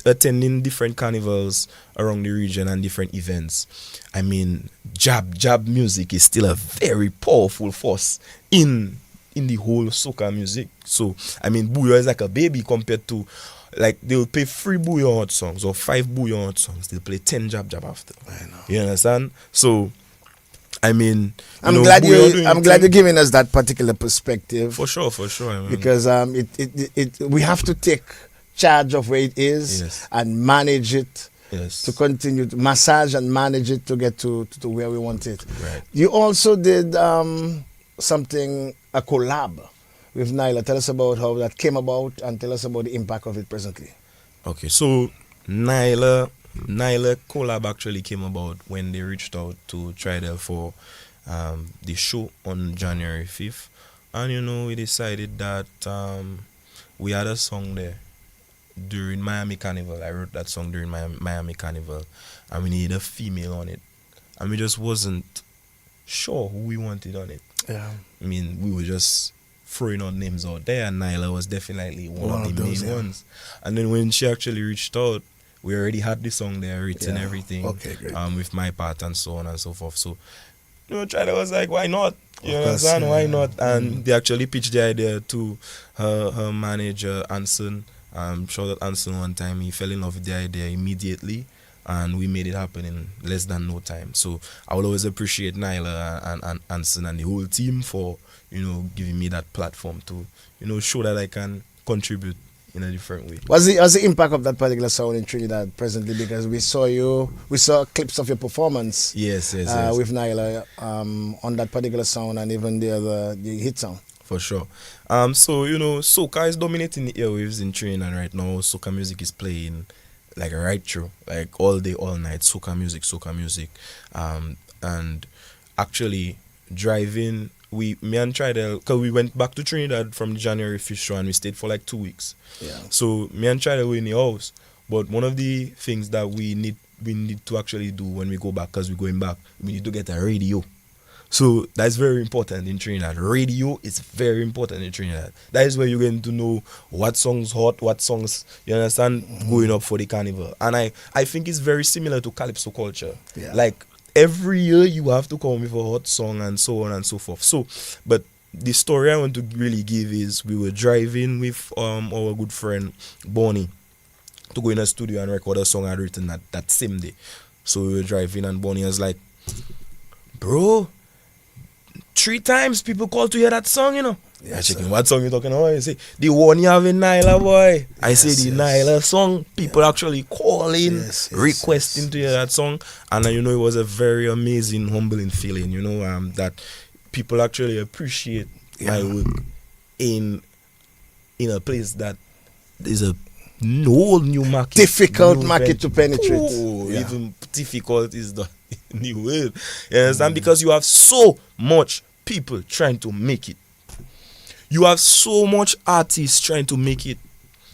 attending different carnivals around the region and different events, I mean, jab music is still a very powerful force in the whole soca music. So I mean, Bouyon is like a baby compared to like they'll play 3 Bouyon hot songs or 5 Bouyon hot songs. They'll play 10 jab after. I know. You understand? So, I mean, I'm glad you're giving us that particular perspective. For sure. I mean, because we have to take charge of where it is and manage it. Yes. To continue to massage and manage it to get to where we want it. Right. You also did something, a collab with Nyla. Tell us about how that came about and tell us about the impact of it presently. Okay, so Nyla collab actually came about when they reached out to Trinidad for the show on January 5th. And we decided that we had a song there during Miami Carnival. I wrote that song during Miami Carnival, and we needed a female on it, and we just wasn't sure who we wanted on it. Yeah, I mean, we were just throwing out names out there, and Nyla was definitely one of the main ones. And then when she actually reached out, we already had the song there written, everything. Okay, great. With my part and so on and so forth. So, Trinidad was like, why not? You understand? Why not? And they actually pitched the idea to her manager, Anson. Shout out Anson one time. He fell in love with the idea immediately, and we made it happen in less than no time. So I will always appreciate Nyla and Anson and the whole team for giving me that platform to show that I can contribute in a different way. What's the impact of that particular sound in Trinidad presently? Because we saw clips of your performance. Yes. With Nyla on that particular sound and even the hit song. For sure. So soca is dominating the airwaves in Trinidad right now. Soca music is playing like right through, like all day, all night. Soca music. And actually driving, me and Trinidad, because we went back to Trinidad from the January 5th show and we stayed for like 2 weeks. Yeah. So me and Trinidad were in the house, but one of the things that we need to actually do when we go back, because we're going back, we need to get a radio. So that's very important in Trinidad. Radio is very important in Trinidad. That is where you're going to know what songs hot, what songs, you understand, going up for the carnival. And I think it's very similar to Calypso culture. Yeah. Like every year you have to come with a hot song and so on and so forth. So, but the story I want to really give is we were driving with our good friend Bonnie to go in a studio and record a song I'd written that same day. So we were driving and Bonnie was like, bro, 3 times people call to hear that song, I checking what song you talking about. I say, the one you have in Nyla, boy. I say the Nyla song. People actually calling, requesting to hear that song. And it was a very amazing, humbling feeling, that people actually appreciate my work in a place that is a whole new market. Difficult market to penetrate. Even difficult is the new word. You understand? Because you have so much people trying to make it. You have so much artists trying to make it.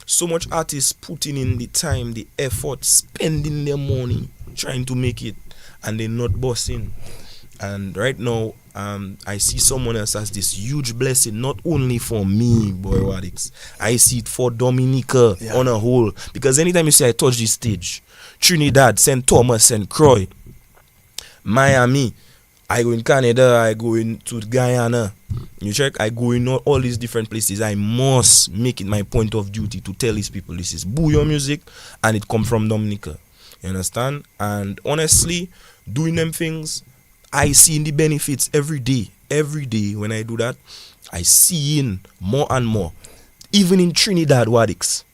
So much artists putting in the time, the effort, spending their money trying to make it, and they're not bossing. And right now, I see someone else as this huge blessing, not only for me, Boy Wadix. I see it for Dominica on a whole. Because anytime you say I touch this stage, Trinidad, St. Thomas, St. Croix, Miami, I go in Canada, I go into Guyana. You check, I go in all these different places. I must make it my point of duty to tell these people this is Bouyon music and it come from Dominica. You understand? And honestly, doing them things, I see the benefits every day. Every day when I do that, I see in more and more. Even in Trinidad, Wadix,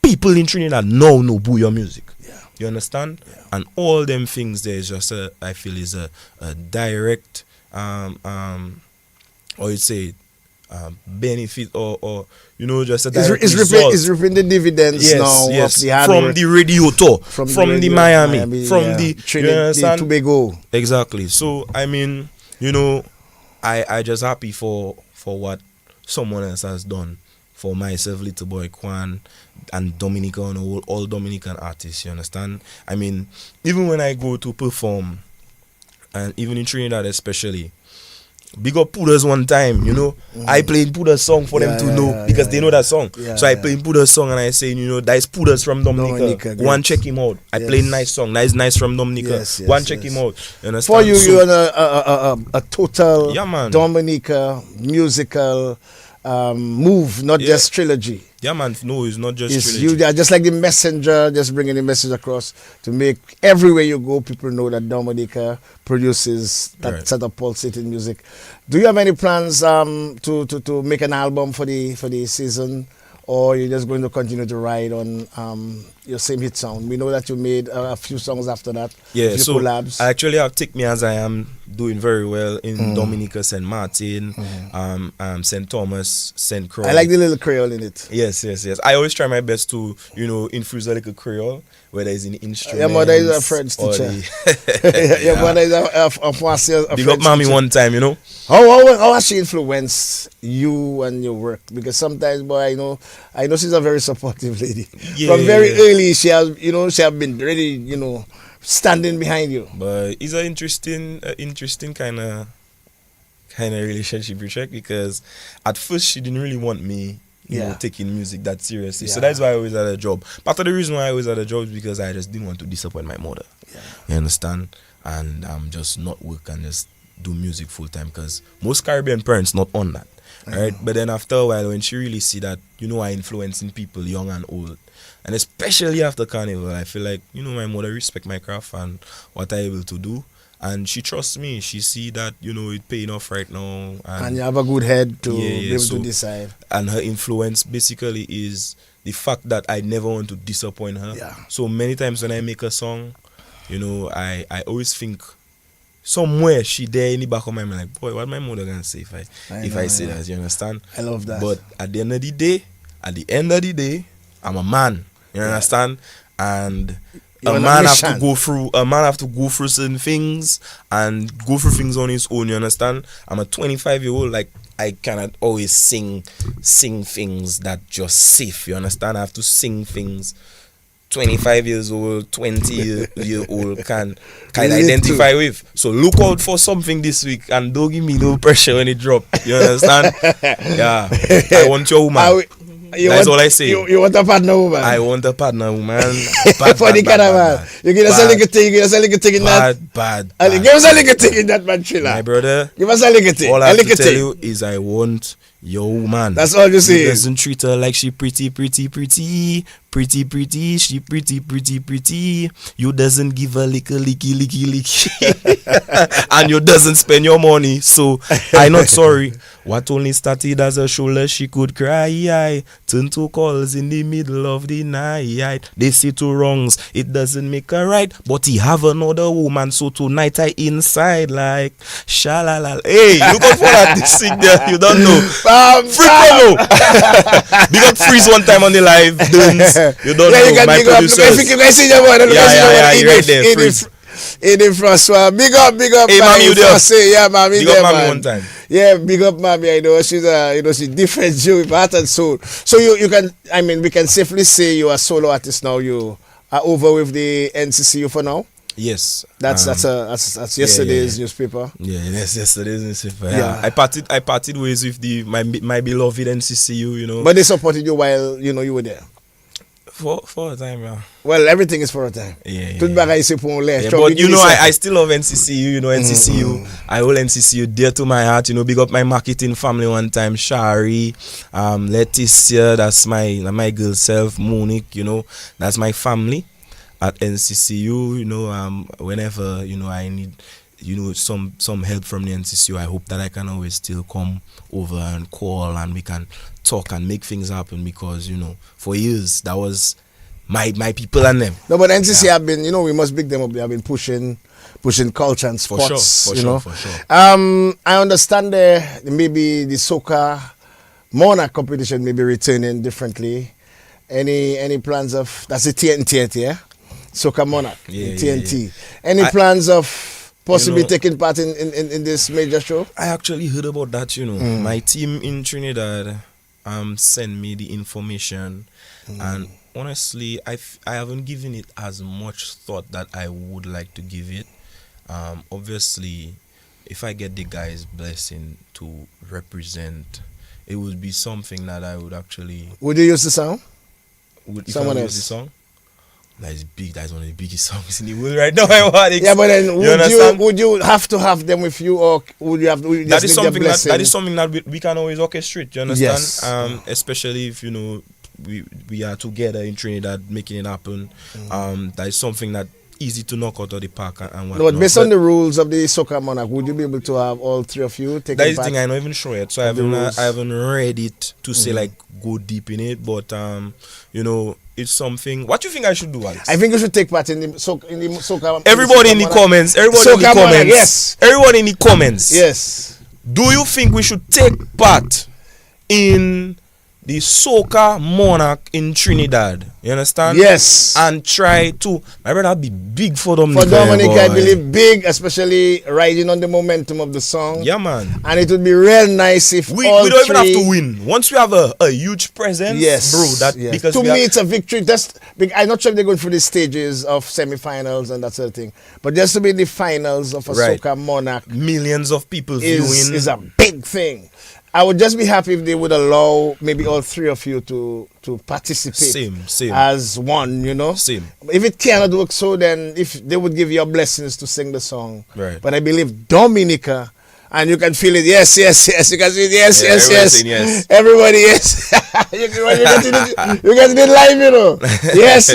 people in Trinidad now know Bouyon music. Yeah. You understand? Yeah. And all them things there is just I feel is a direct or you say benefit or just a direct result. It's reaping the dividends now of the hard from work. the radio tour, from the Miami, from the Trinidad, Tobago. Exactly. So I mean, I just happy for what someone else has done for myself, Little Boy Kwan, and Dominica and all Dominican artists. You understand? I mean, even when I go to perform, and even in Trinidad especially, big up Puda's one time, I played Puda's song for them to know because they know that song. So I played Puda's song and I say, that is Puda's from Dominica. Go and check him out. I play nice song. That is nice from Dominica. Go and check him out. You understand? For you, you're a total Dominica musical move, not just trilogy. Yeah, man. No, it's not just trilogy. You are just like the messenger, just bringing the message across to make everywhere you go, people know that Dominica produces that set of pulsating music. Do you have any plans to make an album for the season, or you're just going to continue to ride on your same hit sound? We know that you made a few songs after that. Yeah, so collabs. I actually have Take Me As I Am doing very well in Dominica, St. Martin, St. Thomas, St. Croix. I like the little Creole in it. Yes. I always try my best to, infuse a little Creole, whether it's in instruments. Your mother is a French teacher. Your mother is a French Big up mommy teacher. one time, How has she influenced you and your work? Because sometimes, boy, I know she's a very supportive lady. Yeah. From very early, she has been really, standing behind you. But it's an interesting kind of relationship, check, because at first she didn't really want me, taking music that seriously. So that's why I always had a job. Part of the reason why I always had a job is because I just didn't want to disappoint my mother. Yeah. You understand? And just not work and just do music full time, because most Caribbean parents not on that. Right? But then after a while, when she really see that, I influencing people young and old, and especially after Carnival, I feel like, my mother respect my craft and what I'm able to do. And she trusts me. She see that, it paying off right now. And you have a good head to be able to decide. And her influence basically is the fact that I never want to disappoint her. Yeah. So many times when I make a song, I always think somewhere she there in the back of my mind, like, boy, what my mother gonna say if I say that? You understand? I love that. But at the end of the day, I'm a man. You understand? And a man have to go through certain things and go through things on his own. You understand? I'm a 25-year-old. Like, I cannot always sing things that just safe. You understand? I have to sing things 25 years old, 20-year-old can identify with. So look out for something this week and don't give me no pressure when it drop. You understand? Yeah. I want your woman. That's all I say. You want a partner woman? I want a partner woman. For the Carnival. You give us a little thing. You give us a little thing in that. Bad. Give us a little thing in that, man, Trilla. My brother. Give us a little thing. All I have to tell you is I want your woman. That's all you say. You doesn't treat her like she pretty. She pretty. You doesn't give her licky. And you doesn't spend your money. So I not sorry. What only started as a shoulder, she could cry. Turn to calls in the middle of the night. They say two wrongs, it doesn't make her right. But he have another woman, so tonight I inside like shalala. Hey, look out for that this thing there. You don't know. Free promo. Big up Freeze one time on the live. You don't know. My producers. You guys see your one. Yeah, you right there. Freeze. Eddie Francois, big up, hey, mommy, you there? Yeah, mommy, big there, up, mommy, man. one time. Yeah, big up, mommy. I know she's she's different Jew with heart and soul. So you can, we can safely say you are a solo artist now. You are over with the NCCU for now. Yes, that's yesterday's newspaper. Yeah, that's yesterday's newspaper. Yeah, I parted ways with my beloved NCCU. But they supported you while you were there. For a time, yeah. Well, everything is for a time. Yeah. But I still love NCCU. NCCU. I hold NCCU dear to my heart. Big up my marketing family one time. Shari, Leticia, that's my girl self. Monique, that's my family at NCCU. Whenever I need some help from the NCCU, I hope that I can always still come over and call and we can talk and make things happen, because for years that was my people and them. No, but NCC have been, we must big them up. They have been pushing culture and sports. For sure. I understand maybe the soca Monarch competition may be returning differently. Any plans of, that's the TNT, yeah? Soca Monarch, TNT. Yeah. Any plans of possibly taking part in this major show? I actually heard about that, My team in Trinidad sent me the information, and honestly, I haven't given it as much thought that I would like to give it. Obviously, if I get the guys' blessing to represent, it would be something that I would actually... Would you use the song? Someone else? Use the song? That is big. That is one of the biggest songs in the world right now. But then would you have to have them with you, or would you have to? That is something that is something that we can always orchestrate. You understand? Yes. Especially if we are together in Trinidad making it happen. That is something that easy to knock out of the park and whatnot. No, but based on the rules of the Soca Monarch, would you be able to have all three of you take? That is the thing. I'm not even sure yet, so I haven't read it to say like go deep in it. But it's something. What do you think I should do, Alex? I think you should take part in the Soca. Everybody in the comments. Everybody in the comments. Yes. Everybody in the comments. Yes. Do you think we should take part in the Soca Monarch in Trinidad? You understand? Yes. And try to. My brother, be big for Dominica. For Dominica, I believe big, especially riding on the momentum of the song. Yeah, man. And it would be real nice if we don't even have to win. Once we have a huge presence, yes, bro. Because to me it's a victory. I'm not sure if they're going through the stages of semi-finals and that sort of thing, but just to be in the finals of a Soca Monarch, millions of people viewing is a big thing. I would just be happy if they would allow maybe all three of you to participate same as one, Same. If it cannot work so, then if they would give you blessings to sing the song. Right. But I believe Dominica, and you can feel it, yes. You can see it, yes. Yes. Everybody, yes. you get it live, Yes,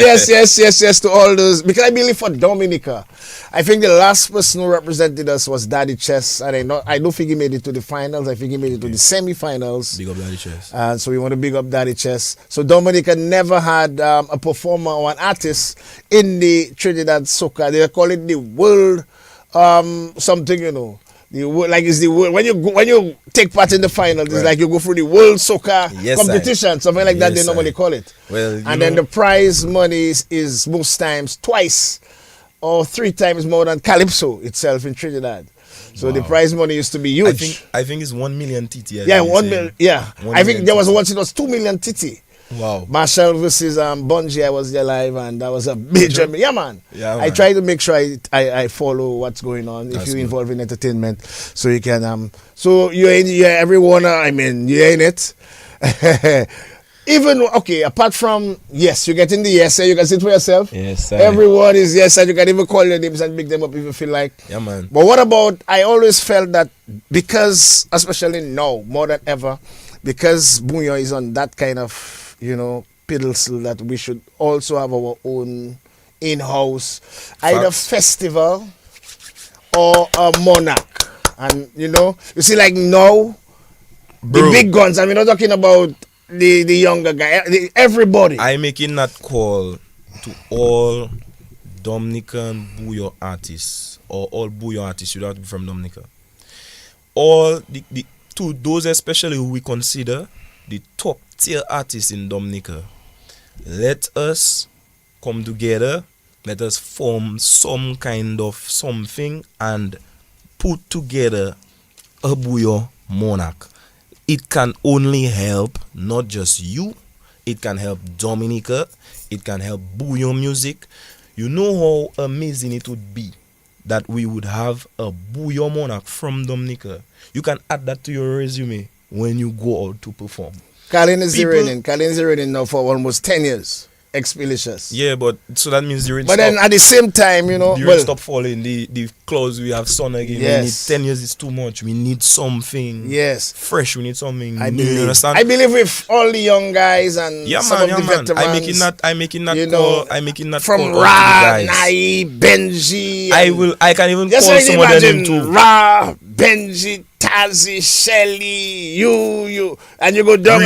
to all those. Because I believe for Dominica, I think the last person who represented us was Daddy Chess, and I don't think he made it to the finals. I think he made it to the semi-finals. Big up Daddy Chess. And so we want to big up Daddy Chess. So Dominica never had a performer or an artist in the Trinidad Soca. They call it the world something, It's the world. When you take part in the finals, it's like you go through the world soccer competition, something like that. They normally call it. Well, and then the prize money is most times twice or three times more than Calypso itself in Trinidad. So the prize money used to be huge. I think it's 1 million TT. Yeah, 1 million. Yeah, I think there was once it was 2 million TT. Wow. Marshall versus Bungie, I was there live, and that was a major. Yeah, man. Yeah, I try to make sure I follow what's going on. If you're involved in entertainment, so you can so you're everyone. You're in it. Even apart from yes, you get in the yes, you can sit for yourself. Yes, sir. Everyone is yes, and you can even call your names and pick them up if you feel like. Yeah, man. But what about? I always felt that because, especially now more than ever, because Bouyon is on that kind of pedestal, that we should also have our own in-house either festival or a Monarch. And you see, like now, the big guns, we're not talking about the younger guy, everybody. I'm making that call to all Dominican Bouyon artists, or all Bouyon artists, you don't have to be from Dominica. All to those especially who we consider the top tier artists in Dominica. Let us come together, let us form some kind of something and put together a Bouyon Monarch. It can only help not just you, it can help Dominica, it can help Bouyon music. You know how amazing it would be that we would have a Bouyon Monarch from Dominica. You can add that to your resume when you go out to perform. Colin is zeroing now for almost 10 years. Expeditious. Yeah, but so that means the rain. But then at the same time, the rain stop falling. The clouds, we have sun again. Yes. We need 10 years is too much. We need something. Yes. Fresh. We need something. I new. believe. You understand? I believe with all the young guys and some of the veterans. I'm making that call. I'm making that from call Ra, Nai, Benji. I can even call some of them too. Ra, Benji, Tazi, Shelly, you, and you go down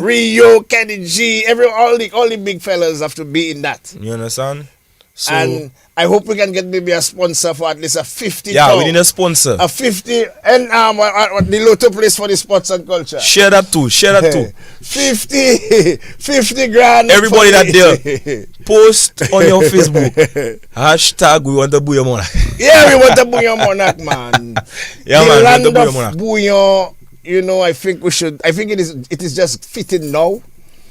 Rio, Kenny G, all the big fellas have to be in that. You understand? So, and I hope we can get maybe a sponsor for at least a 50. Yeah, we need a sponsor. A 50 and the Lotto place for the sports and culture. Share that too. 50 grand. Everybody that there, post on your Facebook. Hashtag we want the Bouyon Monarch. Yeah, we want the Bouyon Monarch, man. Yeah, the man. land The of Bouyon Monarch. Bouyon, I think we should. I think it is just fitting now.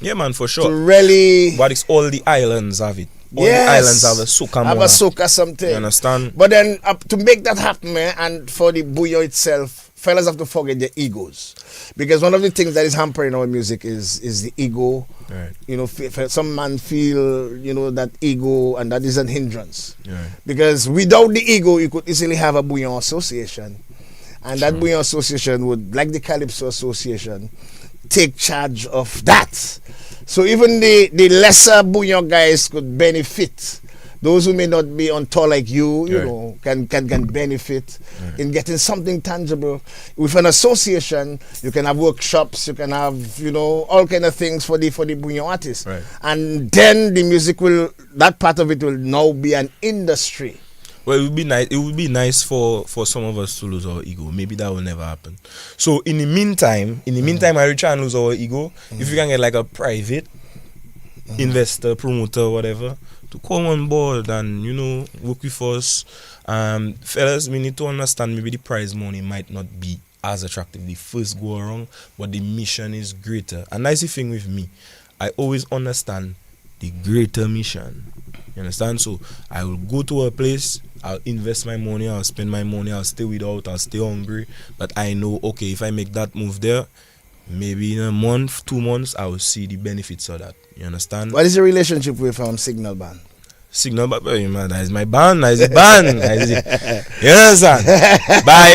Yeah, man, for sure. To really. But it's all the islands have it. All the islands have a Soca Monarch. Have a Soca something. You understand? But then to make that happen, and for the Bouyon itself, fellas have to forget their egos, because one of the things that is hampering our music is the ego. Right. You know, some man feel, you know, that ego, and that is a hindrance. Right. Because without the ego, you could easily have a Bouyon association, and that Bouyon association would, like the Calypso association, take charge of that. So even the lesser Bouyon guys could benefit. Those who may not be on tour like you know, can benefit in getting something tangible. With an association, you can have workshops, you can have, you know, all kind of things for the Bouyon artists. Right. And then the music that part of it will now be an industry. Well, it would be nice. It would be nice for some of us to lose our ego. Maybe that will never happen. So in the meantime, I will try and lose our ego. If you can get like a private investor, promoter, whatever, to come on board and, you know, work with us. Fellas, we need to understand maybe the prize money might not be as attractive the first go around, but the mission is greater. A nice thing with me, I always understand the greater mission. You understand? So I will go to a place, I'll invest my money, I'll spend my money, I'll stay without, I'll stay hungry. But I know, okay, if I make that move there, maybe in a month, 2 months, I will see the benefits of that. You understand? What is your relationship with Signal Band? Signal Band, man, that is my band, that is a band. You understand? Bye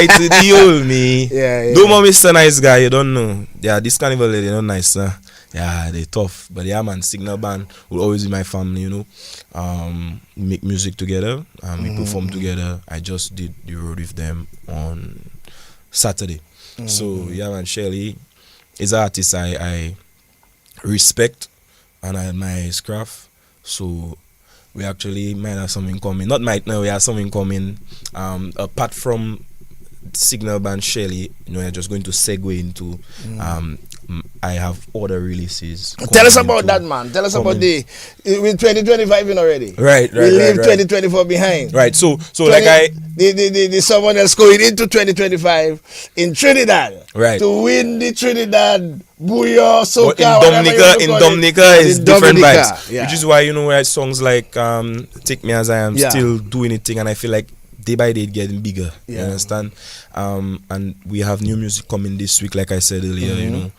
to the old me. Yeah. Don't want Mr. Nice Guy, you don't know. Yeah, this Carnival, they're not nice, huh? Yeah, they're tough. But yeah, man, Signal Band will always be my family, you know. We make music together, we perform together. I just did the road with them on Saturday. So yeah, man, Shelly is an artist I respect and I admire his craft. So we actually might have something coming. Not might now, we have something coming. Apart from Signal Band Shelly, you know, we're just going to segue into I have other releases. Tell us about that, man. Tell us about with 2025 in already. Right. We leave 2024 behind. Right. So 20, like the someone else going into 2025 in Trinidad. Right. To win the Trinidad Bouyon Soca. In Dominica is different vibes. Yeah. Which is why, you know, where songs like Take Me As I Am still doing it thing, and I feel like day by day it getting bigger. You understand? And we have new music coming this week, like I said earlier, you know.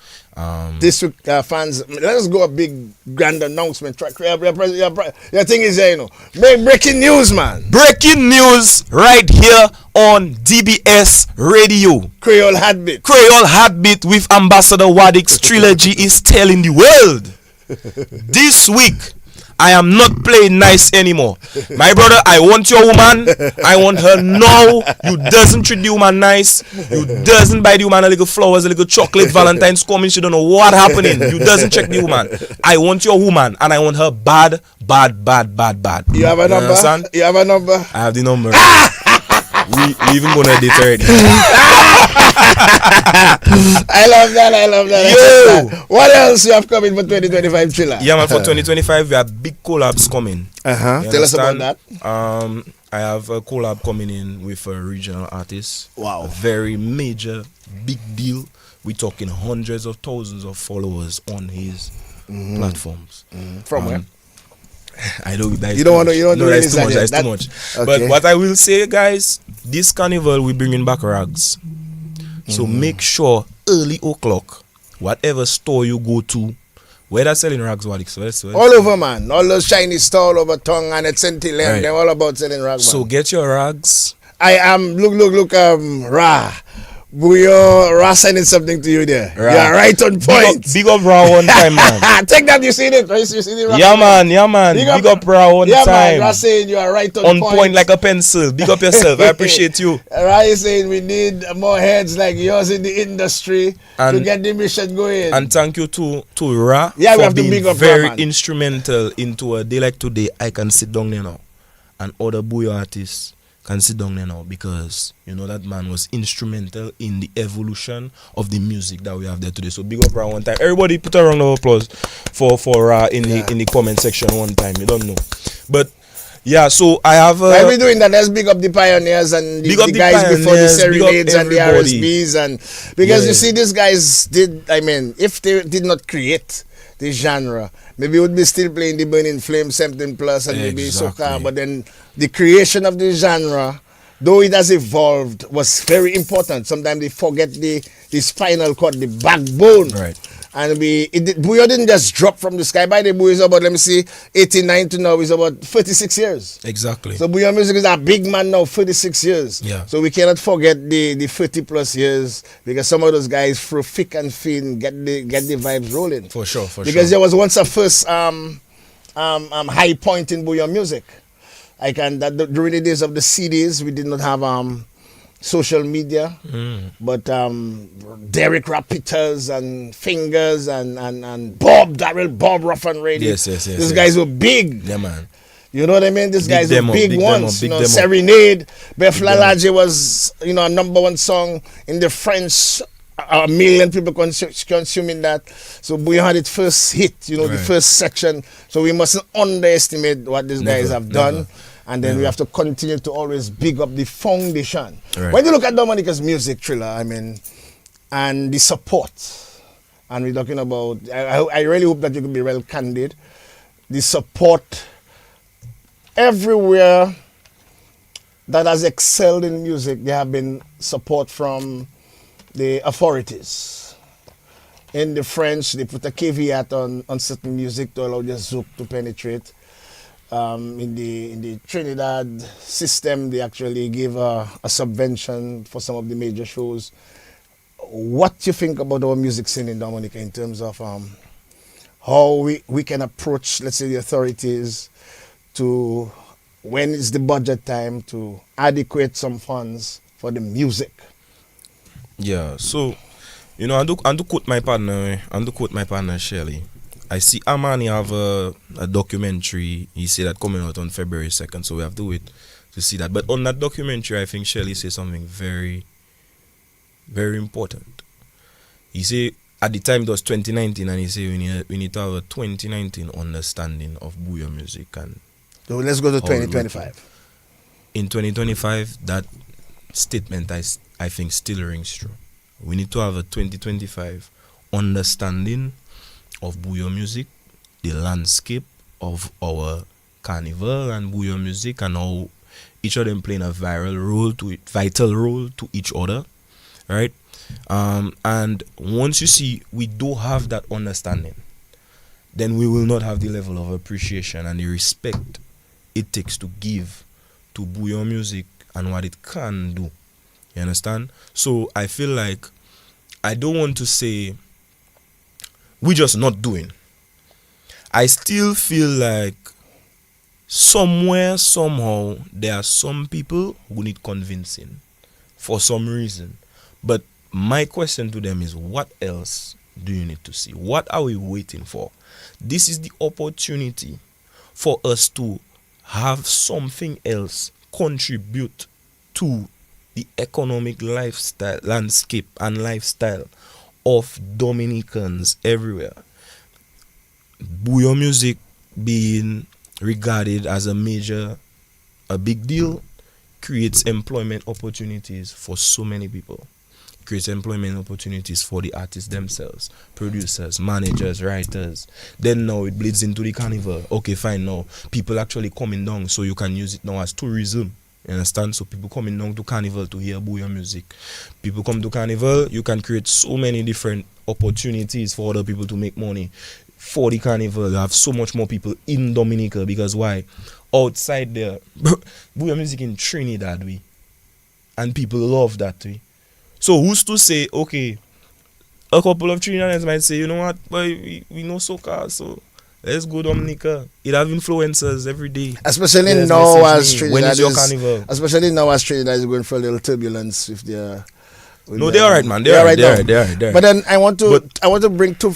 This week, fans, let us go a big grand announcement. Your thing is there, you know. Breaking news, man. Breaking news right here on DBS Radio. Creole Heartbeat. Creole Heartbeat with Ambassador Waddick's trilogy is telling the world. This week, I am not playing nice anymore. My brother, I want your woman. I want her now. You doesn't treat the woman nice. You doesn't buy the woman a little flowers, a little chocolate. Valentine's coming. She don't know what happening. You doesn't check the woman. I want your woman, and I want her bad. You have a number? Understand? You have a number? I have the number. we even gonna date already. I love that. Yo! What else you have coming for 2025, Chilla? Yeah, man, for 2025 we have big collabs coming. Tell us about that. I have a collab coming in with a regional artist. Wow. A very major, big deal. We're talking hundreds of thousands of followers on his platforms. From where? I know that is you don't want to. You don't no, know that's too much. That's too much. Okay. But what I will say, guys, this carnival we bringing back rags. So make sure early o'clock, whatever store you go to, where they're selling rags, all over, man. All those shiny store all over tongue and it's Sentinel. They're all about selling rags. So get your rags. I am look Ra. Bouyon, Ra sending something to you there. Ra. You are right on point. Big up Ra one time, man. Take that, you see it? You see the Ra? Yeah, man. Big up Ra one time. Man, Ra saying you are right on point. On point like a pencil. Big up yourself. I appreciate you. Ra is saying we need more heads like yours in the industry to get the mission going. And thank you to Ra we have for to being big up very Ra, man. instrumental into a day like today. I can sit down there now, and other Bouyon artists can sit down there now, because you know that man was instrumental in the evolution of the music that we have there today. So big up Ra one time. Everybody put a round of applause for Ra in the comment section one time. You don't know, but yeah. So I have. Why are we doing that? Let's big up the pioneers and the guys before the serenades and the RSBs, and because you see these guys did. I mean, if they did not create the genre, maybe would be still playing the Burning Flame 17 plus and maybe soca, but then the creation of the genre though it has evolved, was very important. Sometimes they forget the spinal cord, the backbone. Right. And Bouyon didn't just drop from the sky. By the Bouyon is about, let me see, 89 to now is about 36 years. Exactly. So Bouyon music is a big man now, 36 years. Yeah. So we cannot forget the 30 plus years, because some of those guys through thick and thin get the vibes rolling. For sure. Because there was once a first high point in Bouyon music. During the days of the CDs, we did not have social media, but Derek Rapitas and Fingers and Bob Rough and Radio. Yes. These guys were big. Yeah, man. You know what I mean? These guys were big ones. Big Serenade, Beth Lalaje was, a #1 song in the French. A million people consuming that. So Bouyon had its first hit, the first section. So we mustn't underestimate what these guys have done. And then we have to continue to always big up the foundation. Right. When you look at Dominica's music, Trilla, and the support, and we're talking about, I really hope that you can be real candid, the support everywhere that has excelled in music, there have been support from the authorities. In the French, they put a caveat on certain music to allow the zouk to penetrate. In the Trinidad system, they actually gave a subvention for some of the major shows. What do you think about our music scene in Dominica in terms of how we can approach, let's say, the authorities to, when is the budget time, to adequate some funds for the music? Yeah, so, and to quote my partner, Shelley, I see Amani have a documentary, he said that coming out on February 2nd, so we have to wait to see that. But on that documentary, I think Shelley said something very, very important. He said, at the time it was 2019, and he said we need to have a 2019 understanding of Bouyon music. And so let's go to 2025. In 2025, that statement I think still rings true. We need to have a 2025 understanding of Bouyon music, the landscape of our Carnival and Bouyon music, and how each of them playing a vital role to each other, right? And once you see we do have that understanding, then we will not have the level of appreciation and the respect it takes to give to Bouyon music and what it can do. You understand? So I feel like I don't want to say we're just not doing. I still feel like somewhere, somehow, there are some people who need convincing for some reason. But my question to them is, what else do you need to see? What are we waiting for? This is the opportunity for us to have something else contribute to the economic lifestyle, landscape and lifestyle of Dominicans everywhere. Bouyon music being regarded as a big deal, creates employment opportunities for so many people. Creates employment opportunities for the artists themselves, producers, managers, writers. Then now it bleeds into the Carnival. Okay, fine, now people actually coming down, so you can use it now as tourism. You understand? So people coming down to Carnival to hear Bouyon music. People come to Carnival, you can create so many different opportunities for other people to make money. For the Carnival, you have so much more people in Dominica, because why? Outside there, Bouyon music in Trinidad, and people love that, So who's to say, okay, a couple of Trinidadians might say, you know what, boy, we know soca, so let's go Dominica. It have influencers every day. Especially now as Trinidad when is your Carnival? Especially now as Trinidad is going for a little turbulence with their. No, they're alright, man. They're alright. But then I want to bring two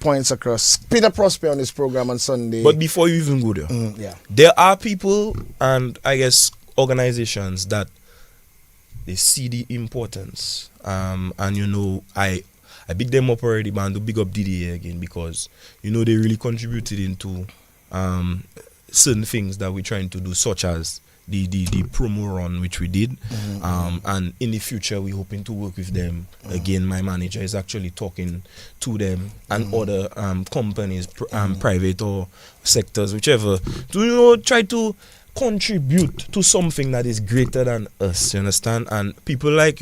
points across. Peter Prosper on this program on Sunday. But before you even go there, there are people and I guess organizations that they see the importance. And I big them up already, man. To big up DDA again, because they really contributed into certain things that we're trying to do, such as the promo run which we did, and in the future we're hoping to work with them again. My manager is actually talking to them and other companies, private or sectors, whichever, to try to contribute to something that is greater than us, you understand? And people like,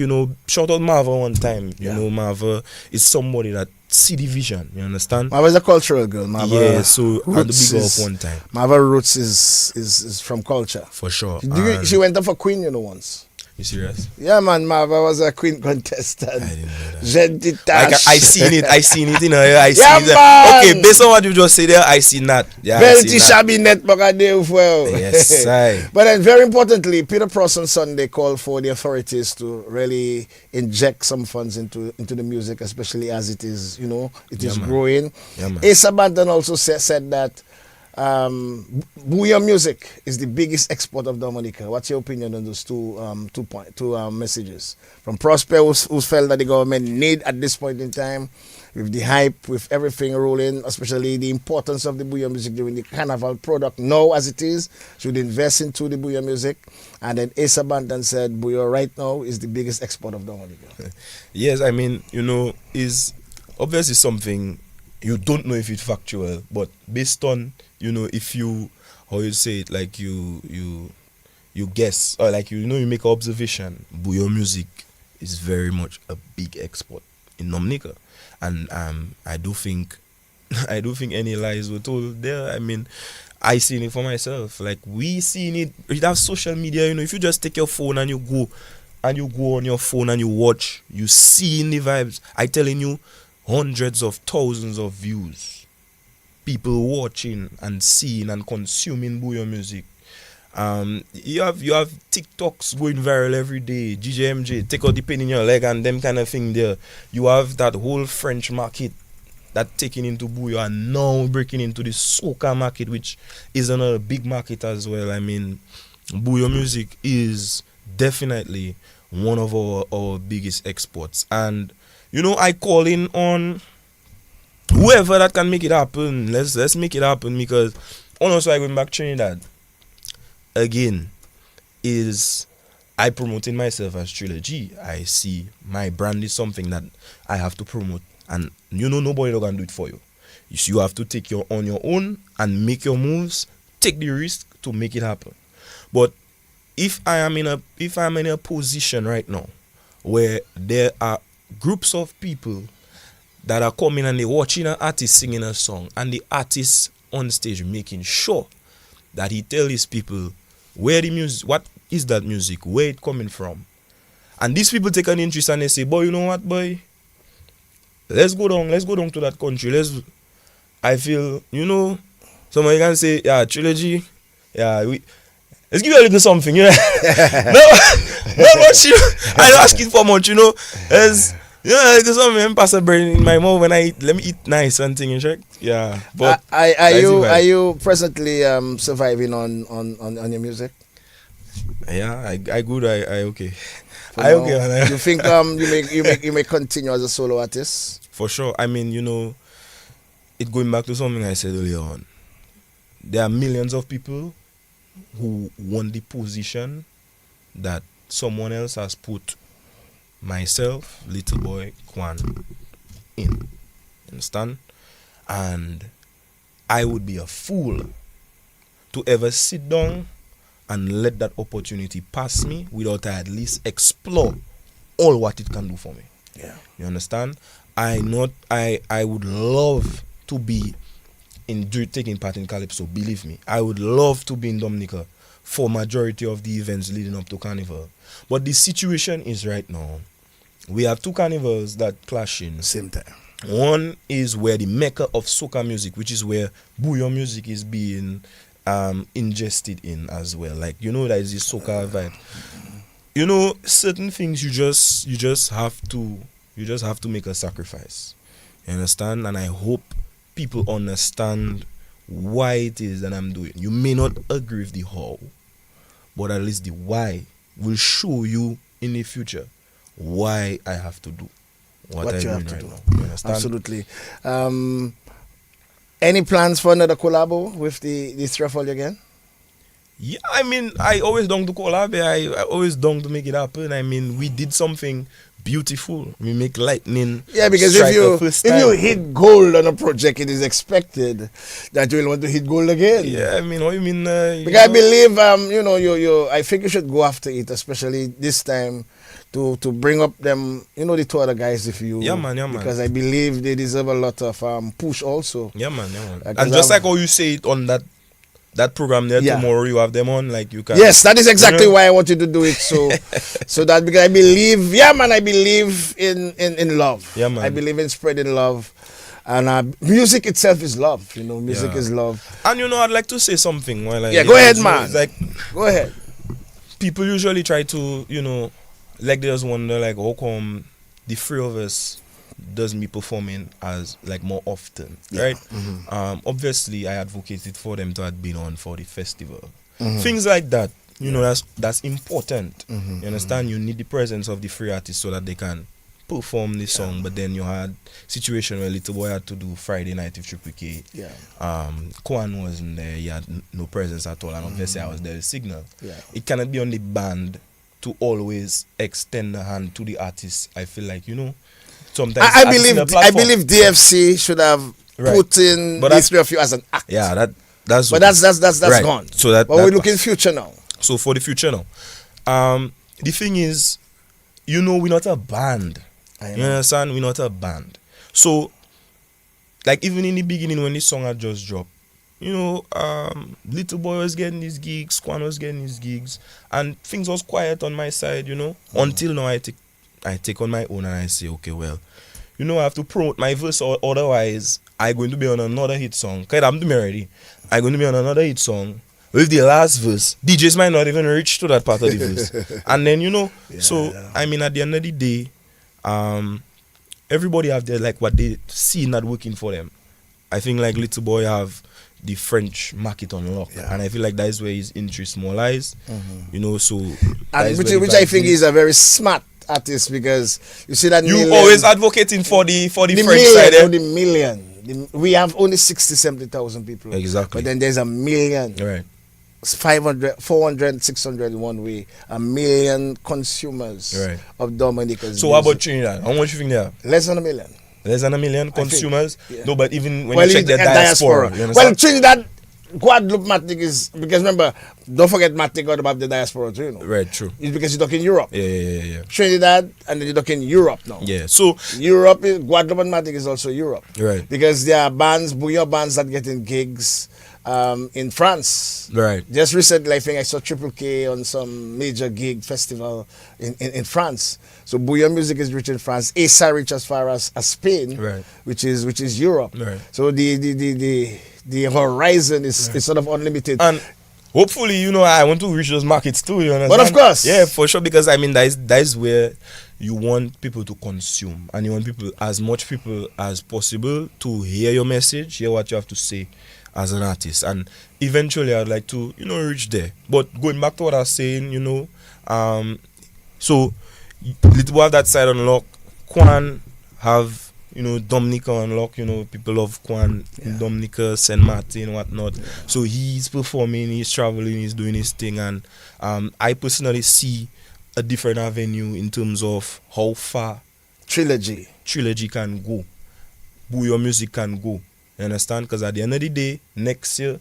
shout out Marva one time. Marva is somebody that see the vision, you understand? Marva is a cultural girl. Marva, yeah, so I had to big up one time. Marva roots is from culture. For sure. She went up for Queen, once. You serious? Yeah, man. Marva was a Queen contestant. I didn't know that. I seen it. I seen it in her ear. Man. Okay, based on what you just said there, I seen that. Yeah, Belty shabby net well. Yes, I. But then, very importantly, Peter Pross on Sunday called for the authorities to really inject some funds into the music, especially as it is, it is growing. Yeah, man. Asa Banton also said that Bouyon music is the biggest export of Dominica. What's your opinion on those two messages? From Prosper, who felt that the government need at this point in time, with the hype, with everything rolling, especially the importance of the Bouyon music during the Carnival product now as it is, should invest into the Bouyon music. And then Asa Banton said Bouyon right now is the biggest export of Dominica. Yes, I mean, is obviously something you don't know if it's factual, but based on if you, how you say it, like you guess, or like you make an observation, Bouyon music is very much a big export in Dominica, and I do think any lies were told there. I mean, I seen it for myself. Like we seen it. We have social media. If you just take your phone and you go on your phone and you watch, you see in the vibes. I telling you, hundreds of thousands of views. People watching and seeing and consuming Bouyon music. You have TikToks going viral every day. GJMJ, take out the pain in your leg and them kind of thing there. You have that whole French market that taking into Bouyon and now breaking into the soca market, which is another big market as well. I mean, Bouyon music is definitely one of our biggest exports. And I call in on whoever that can make it happen. Let's make it happen, because also I going back Trinidad again is I promoting myself as Trilogy. I see my brand is something that I have to promote, and nobody can do it for you. You have to take on your own and make your moves, take the risk to make it happen. But if I'm in a position right now where there are groups of people that are coming and they're watching an artist singing a song, and the artist on stage making sure that he tell his people where the music, what is that music, where it coming from, and these people take an interest and they say, boy, you know what, boy, let's go down to that country. I feel, somebody can say, yeah, Trilogy, yeah, let's give you a little something, no, not much, I'm not asking for much, as there's something pass a brain in my mouth when I eat. Let me eat nice and thing, check. Yeah. But are you presently surviving on your music? Yeah, I good. I okay. Okay. You think you may continue as a solo artist? For sure. I mean, it going back to something I said earlier on. There are millions of people who want the position that someone else has put myself, Little Boy, Kwan in. Understand? And I would be a fool to ever sit down and let that opportunity pass me without I at least explore all what it can do for me. Yeah. You understand? I would love to be taking part in Calypso, believe me. I would love to be in Dominica for majority of the events leading up to Carnival. But the situation is right now, we have two carnivals that clashing. Same time. One is where the mecca of soca music, which is where Bouyon music is being ingested in as well. Like, that is the soca vibe. Certain things you just have to make a sacrifice. You understand? And I hope people understand why it is that I'm doing. You may not agree with the how, but at least the why will show you in the future why I have to do what you have to do. You understand? Absolutely. Any plans for another collabo with the three of you again? Yeah, I mean, I always don't to collab. I always don't to make it happen. I mean, we did something beautiful. We make lightning. Yeah, because strike the if first you time. hit gold on a project, it is expected that you will want to hit gold again. Yeah, I mean, what you mean? Because I believe, I think you should go after it, especially this time, to bring up them, the two other guys, if you. Yeah, man. Because I believe they deserve a lot of push also. Yeah, man. And just like how you say it on that program there tomorrow, you have them on, like you can. Yes, that is exactly why I want you to do it. So that because I believe, I believe in love. Yeah, man. I believe in spreading love. And music itself is love, music is love. And I'd like to say something. Go ahead, man. Go ahead. People usually try to, like they just wonder, like, how come the three of us doesn't be performing as like more often, right? Mm-hmm. Obviously, I advocated for them to have been on for the festival. Mm-hmm. Things like that, that's important. Mm-hmm. You understand? You need the presence of the free artists so that they can perform the song. But then you had situation where Little Boy had to do Friday night with Triple K. Yeah. Kwan wasn't there. He had no presence at all. And obviously, I was there with Signal. Yeah. It cannot be on the band to always extend the hand to the artist. I feel like, sometimes I believe DFC should have put in these three of you as an act. Yeah, that's right. Gone. So but we're looking future now. So for the future now, the thing is, we're not a band. You understand? We're not a band. So, like even in the beginning when this song had just dropped, Little Boy was getting his gigs, Quan was getting his gigs, and things was quiet on my side. Until now I take on my own and I say, okay, well, I have to promote my verse, or otherwise I'm going to be on another hit song. Because I'm doing already. I'm going to be on another hit song with the last verse. DJs might not even reach to that part of the verse. And then, at the end of the day, everybody have their, like, what they see not working for them. I think, like, Little Boy have the French market on lock, and I feel like that is where his interest more lies. Which I think is a very smart artist, because you see that you always advocating for the French side. The million. We have only 60,000-70,000 people. Exactly. But then there's a million. Right. 500, 400, 600 in one way. A million consumers of Dominica's So what about Trinidad? How much you think they have? Less than a million. Less than a million consumers? No, but even when you check the diaspora. Well, Trinidad, Guadeloupe Matic is, because remember, don't forget Matic got about the diaspora too, Right, true. It's because you're talking Europe. Yeah. Trinidad, and then you're talking Europe now. Yeah, so Europe, Guadeloupe and Matic is also Europe. Right. Because there are Bouyon bands that get in gigs in France. Right. Just recently, I think I saw Triple K on some major gig festival in France. So Bouyon music is rich in France. Asa reach as far as Spain, which is Europe. Right. So the horizon is sort of unlimited. And hopefully, I want to reach those markets too. You understand? But of course, yeah, for sure. Because that is where you want people to consume, and you want as much people as possible to hear your message, hear what you have to say as an artist, and eventually I'd like to reach there. But going back to what I was saying, so Little Boy have that side on lock. Quan have Dominica on lock. People love Quan, Dominica, Saint Martin, whatnot. So he's performing, he's traveling, he's doing his thing, and I personally see a different avenue in terms of how far Trilogy can go, Bouyon music can go. You understand? Because at the end of the day, next year,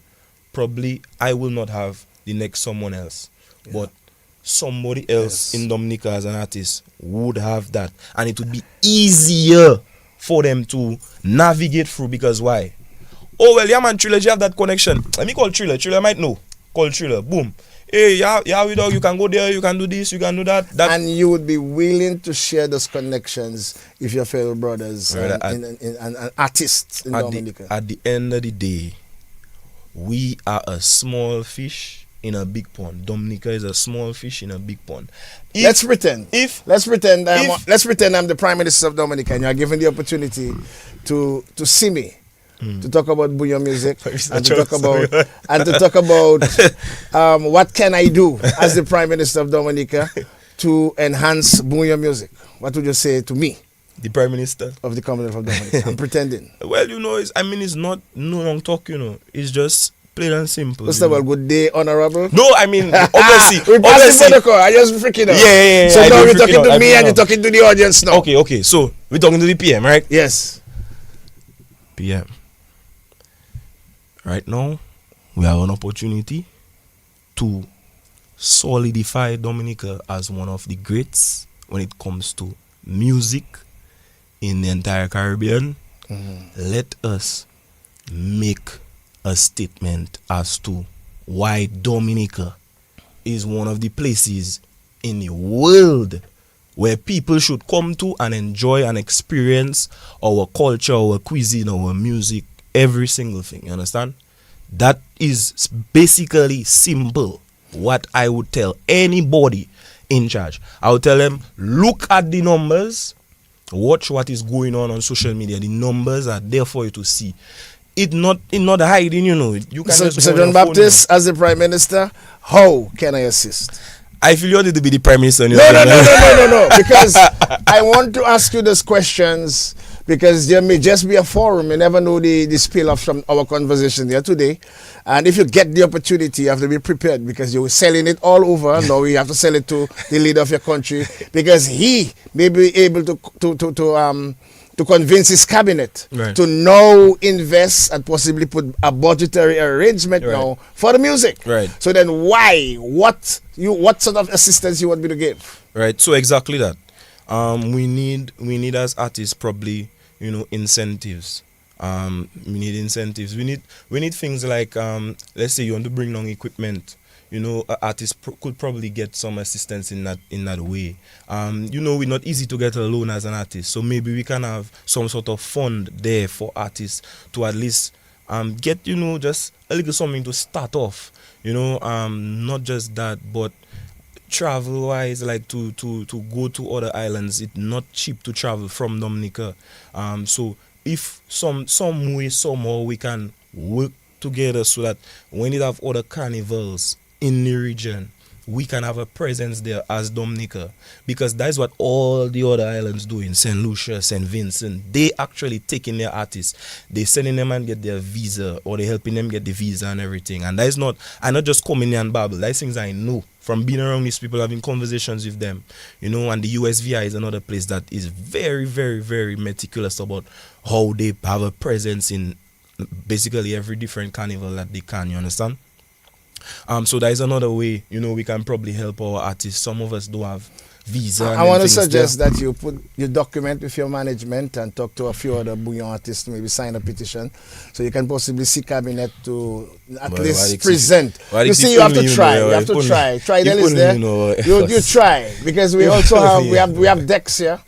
probably I will not have the next someone else. But somebody else in Dominica as an artist would have that. And it would be easier for them to navigate through, because why? Oh, well, man, Trilogy have that connection. Let me call Triller. Triller might know. Call Triller. Boom. Hey, we dog, you can go there, you can do this, you can do that. And you would be willing to share those connections if your fellow brothers and artists in Dominica. At the end of the day, we are a small fish in a big pond. Dominica is a small fish in a big pond. Let's pretend I'm the Prime Minister of Dominica, and you are given the opportunity to see me. To talk about Bouyon music and to talk about what can I do as the Prime Minister of Dominica to enhance Bouyon music. What would you say to me, the Prime Minister of the Commonwealth of Dominica? I'm pretending. Well, it's not no long talk. It's just Plain and simple. First of all, good day, honorable. No, I mean, obviously. We passed the protocol. I just freaking out. Yeah. So now you're talking to me and you're talking to the audience now. Okay. So we're talking to the PM, right? Yes. PM. Right now, we have an opportunity to solidify Dominica as one of the greats when it comes to music in the entire Caribbean. Let us make a statement as to why Dominica is one of the places in the world where people should come to and enjoy and experience our culture, our cuisine, our music, every single thing. You understand? That is basically simple what I would tell anybody in charge. I would tell them, look at the numbers, watch what is going on social media. The numbers are there for you to see. It not hiding, you know. You can Mr. John Baptist, as the Prime Minister, how can I assist? I feel you need to be the Prime Minister. No. Because I want to ask you those questions because there may just be a forum. You never know the spill off from our conversation here today. And if you get the opportunity, you have to be prepared because you're selling it all over. Now you have to sell it to the leader of your country because he may be able to convince his cabinet to now invest and possibly put a budgetary arrangement now for the music. Right. So then why? What sort of assistance you want me to give? Right. So exactly that. We need as artists probably, you know, incentives. We need incentives. We need things like let's say you want to bring down equipment. You know, an artist could probably get some assistance in that way. You know, we're not easy to get a loan as an artist, so maybe we can have some sort of fund there for artists to at least get, you know, just a little something to start off. You know, not just that, but travel wise, like to go to other islands, it's not cheap to travel from Dominica. So if some way somehow we can work together so that when you have other carnivals in the region, we can have a presence there as Dominica, because that's what all the other islands do in St. Lucia, St. Vincent. They actually taking their artists, they sending them and get their visa, or they helping them get the visa and everything. And that's not, I not just coming here and babble. That's things I know from being around these people, having conversations with them, you know. And the USVI is another place that is very, very, very meticulous about how they have a presence in basically every different carnival that they can, you understand? So that is another way, you know, we can probably help our artists. Some of us do have visa. I want to suggest that you document with your management and talk to a few other Bouyon artists, maybe sign a petition, so you can possibly see cabinet to at least present. You see, you have to try. You have to try. Try that is there. You try, because we also have we have decks here.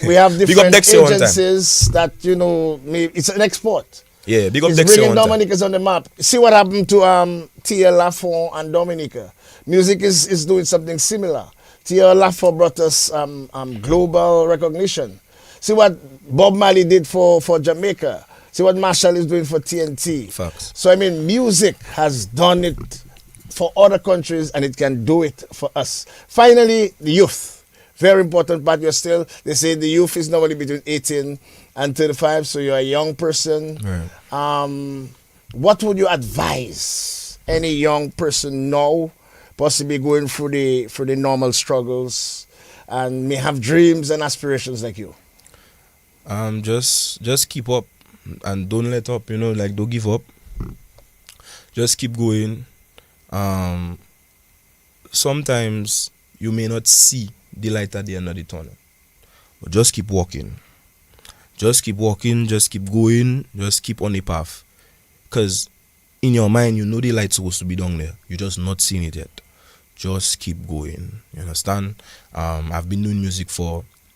We have different agencies that, you know, it's an export. Yeah, big up it's bringing Dominica's on the map. See what happened to Tia Lafont and Dominica. Music is doing something similar. Tia Lafont brought us global recognition. See what Bob Marley did for Jamaica. See what Marshall is doing for TNT. Facts. So I mean, music has done it for other countries and it can do it for us. Finally, the youth. Very important part. They say the youth is normally between 18 and 35, so you're a young person. Right. What would you advise any young person now, possibly going through the normal struggles and may have dreams and aspirations like you? Just keep up and don't let up, you know, like don't give up. Just keep going. Sometimes you may not see the light at the end of the tunnel, but just keep walking. Just keep walking, just keep going, just keep on the path. Because in your mind, you know the light's supposed to be down there. You're just not seeing it yet. Just keep going. You understand? I've been doing music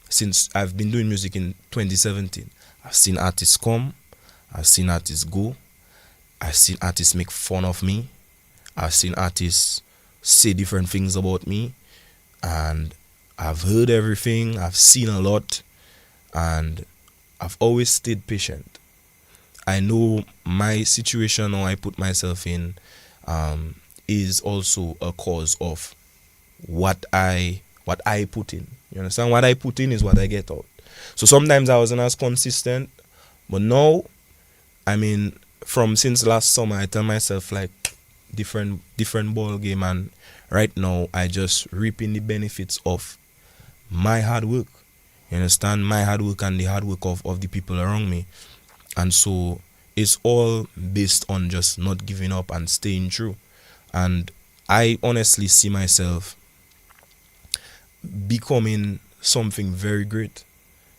since I've been doing music in 2017. I've seen artists come. I've seen artists go. I've seen artists make fun of me. I've seen artists say different things about me. And I've heard everything. I've seen a lot. And I've always stayed patient. I know my situation, or I put myself in, is also a cause of what I put in. You understand? What I put in is what I get out. So sometimes I wasn't as consistent, but now, I mean, from since last summer, I tell myself like different ball game, and right now I just reaping the benefits of my hard work. You understand? My hard work and the hard work of the people around me. And so it's all based on just not giving up and staying true. And I honestly see myself becoming something very great,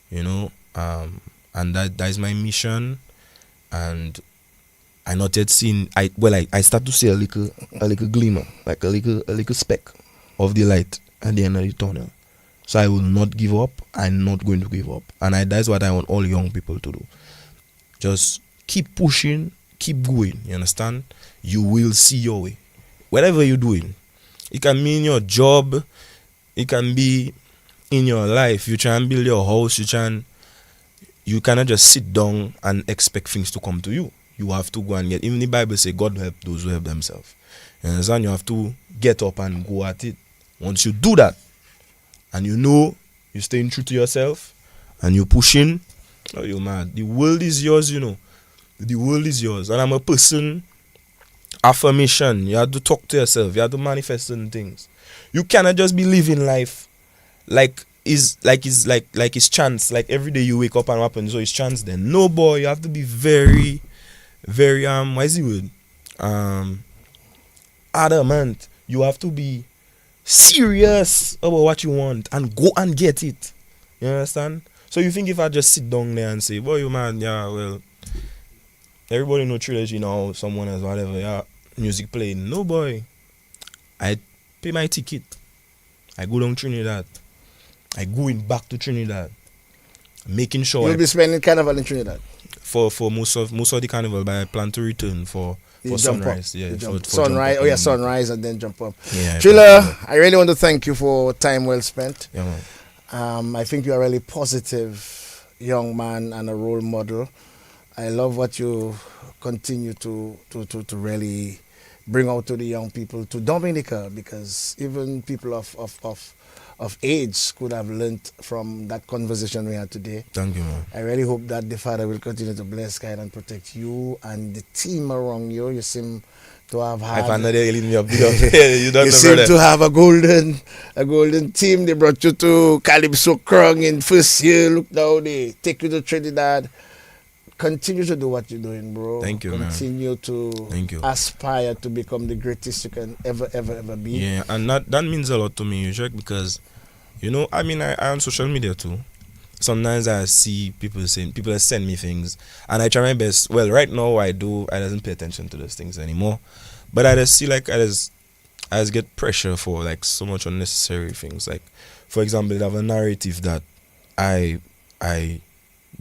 you know, and that is my mission. And I not yet seen I start to see a little glimmer, like a little speck of the light at the end of the tunnel. So I will not give up. I'm not going to give up, and that's what I want all young people to do. Just keep pushing, keep going. You understand? You will see your way. Whatever you're doing, it can be in your job, it can be in your life. You try and build your house. You cannot just sit down and expect things to come to you. You have to go and get. Even the Bible says God will help those who help themselves. You understand? You have to get up and go at it. Once you do that, and you know you're staying true to yourself, and you're pushing, oh, you're mad. The world is yours, you know. The world is yours. And I'm a person, affirmation. You have to talk to yourself. You have to manifest certain things. You cannot just be living life like it's chance. Like every day you wake up and what happens, so it's chance then. No, boy, you have to be very, very what is the word? Adamant. You have to be serious about what you want and go and get it. You understand? So you think if I just sit down there and say, boy, you man, yeah, well, everybody know trilogy now, someone else, whatever, yeah, music playing. No, boy. I pay my ticket. I go down Trinidad. I going back to Trinidad. Making sure you'll be spending Carnival in Trinidad. For most of the Carnival, but I plan to return for sunrise. Yeah, for sunrise. Oh yeah, sunrise and then jump up. Yeah, Chilla, I really want to thank you for time well spent. Yeah, man. I think you are a really positive young man and a role model. I love what you continue to really bring out to the young people, to Dominica, because even people of age could have learned from that conversation we had today. Thank you, man. I really hope that the Father will continue to bless, guide, and protect you and the team around you. You seem to have had. You seem to have a golden team. They brought you to Calypso Krung in first year. Look now, they take you to Trinidad. Continue to do what you're doing, bro. Thank you, Continue to aspire to become the greatest you can ever be. Yeah, and that means a lot to me, Jack, because, you know, I mean, I on social media too. Sometimes I see people send me things, and I try my best. Well, right now I doesn't pay attention to those things anymore, but I just see like I just get pressure for like so much unnecessary things. Like, for example, they have a narrative that I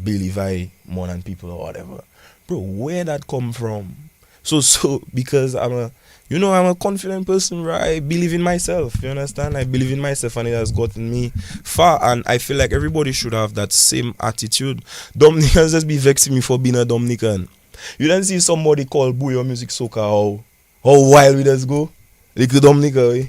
believe I more than people or whatever. Bro, where that come from? So because I'm a confident person, right? I believe in myself, you understand? I believe in myself, and it has gotten me far, and I feel like everybody should have that same attitude. Dominicans just be vexing me for being a Dominican. You don't see somebody call Bouyon music soca how wild we just go? Like the Dominica, eh?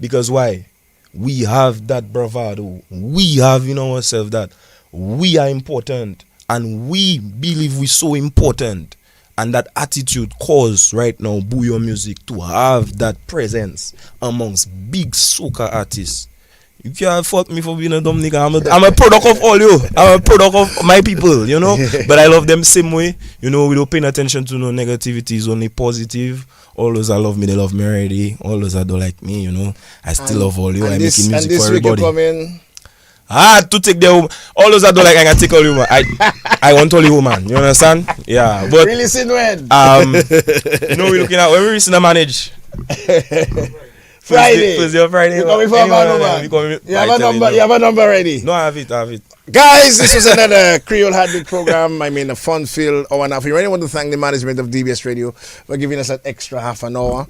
Because why? We have that bravado. We have in ourselves that we are important, and we believe we're so important, and that attitude cause right now Bouyon music to have that presence amongst big soca artists. You can't fuck me for being a dumb nigga. I'm a product of all you. I'm a product of my people, you know. But I love them same way. You know, we don't pay attention to no negativity. It's only positive. All those that love me, they love me already. All those that don't like me, you know, I still love all you. I'm making music for everybody. To take the woman. All those that don't like, I can take all you, man. I want all you, man. You understand? Yeah. But releasing when? You know, we're looking at when we listen to manage. Thursday or Friday. You have a number ready? No, I have it. Guys, this was another Creole Heartbeat program. I mean, a fun-filled hour and a half. We really want to thank the management of DBS Radio for giving us that extra half an hour.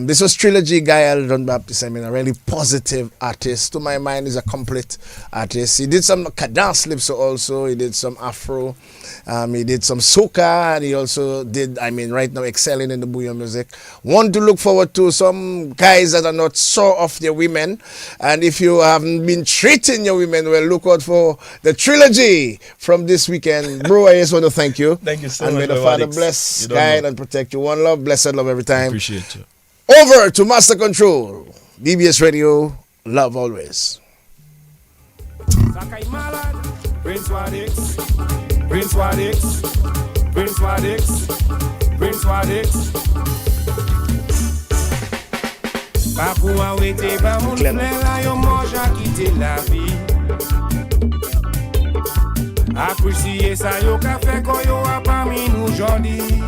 This was Trilogy Gael John Baptiste. I mean, a really positive artist. To my mind, he's a complete artist. He did some cadence calypso also. He did some Afro. He did some soca, and he also did, I mean, right now excelling in the Bouyon music. One to look forward to, some guys that are not sore of their women. And if you haven't been treating your women well, look out for the Trilogy from this weekend. Bro, I just want to thank you. Thank you so and much. And may the Father bless, guide, and protect you. One love, blessed love every time. Appreciate you. Over to Master Control. BBS Radio, love always. Prince Wadix, Prince Wadix, Prince Wadix, Prince Wadix. Papou a wete ba moun flè la yo mange a quitter la vie. Apprécier ça yo ka fait ko yo a parmi nous jodi.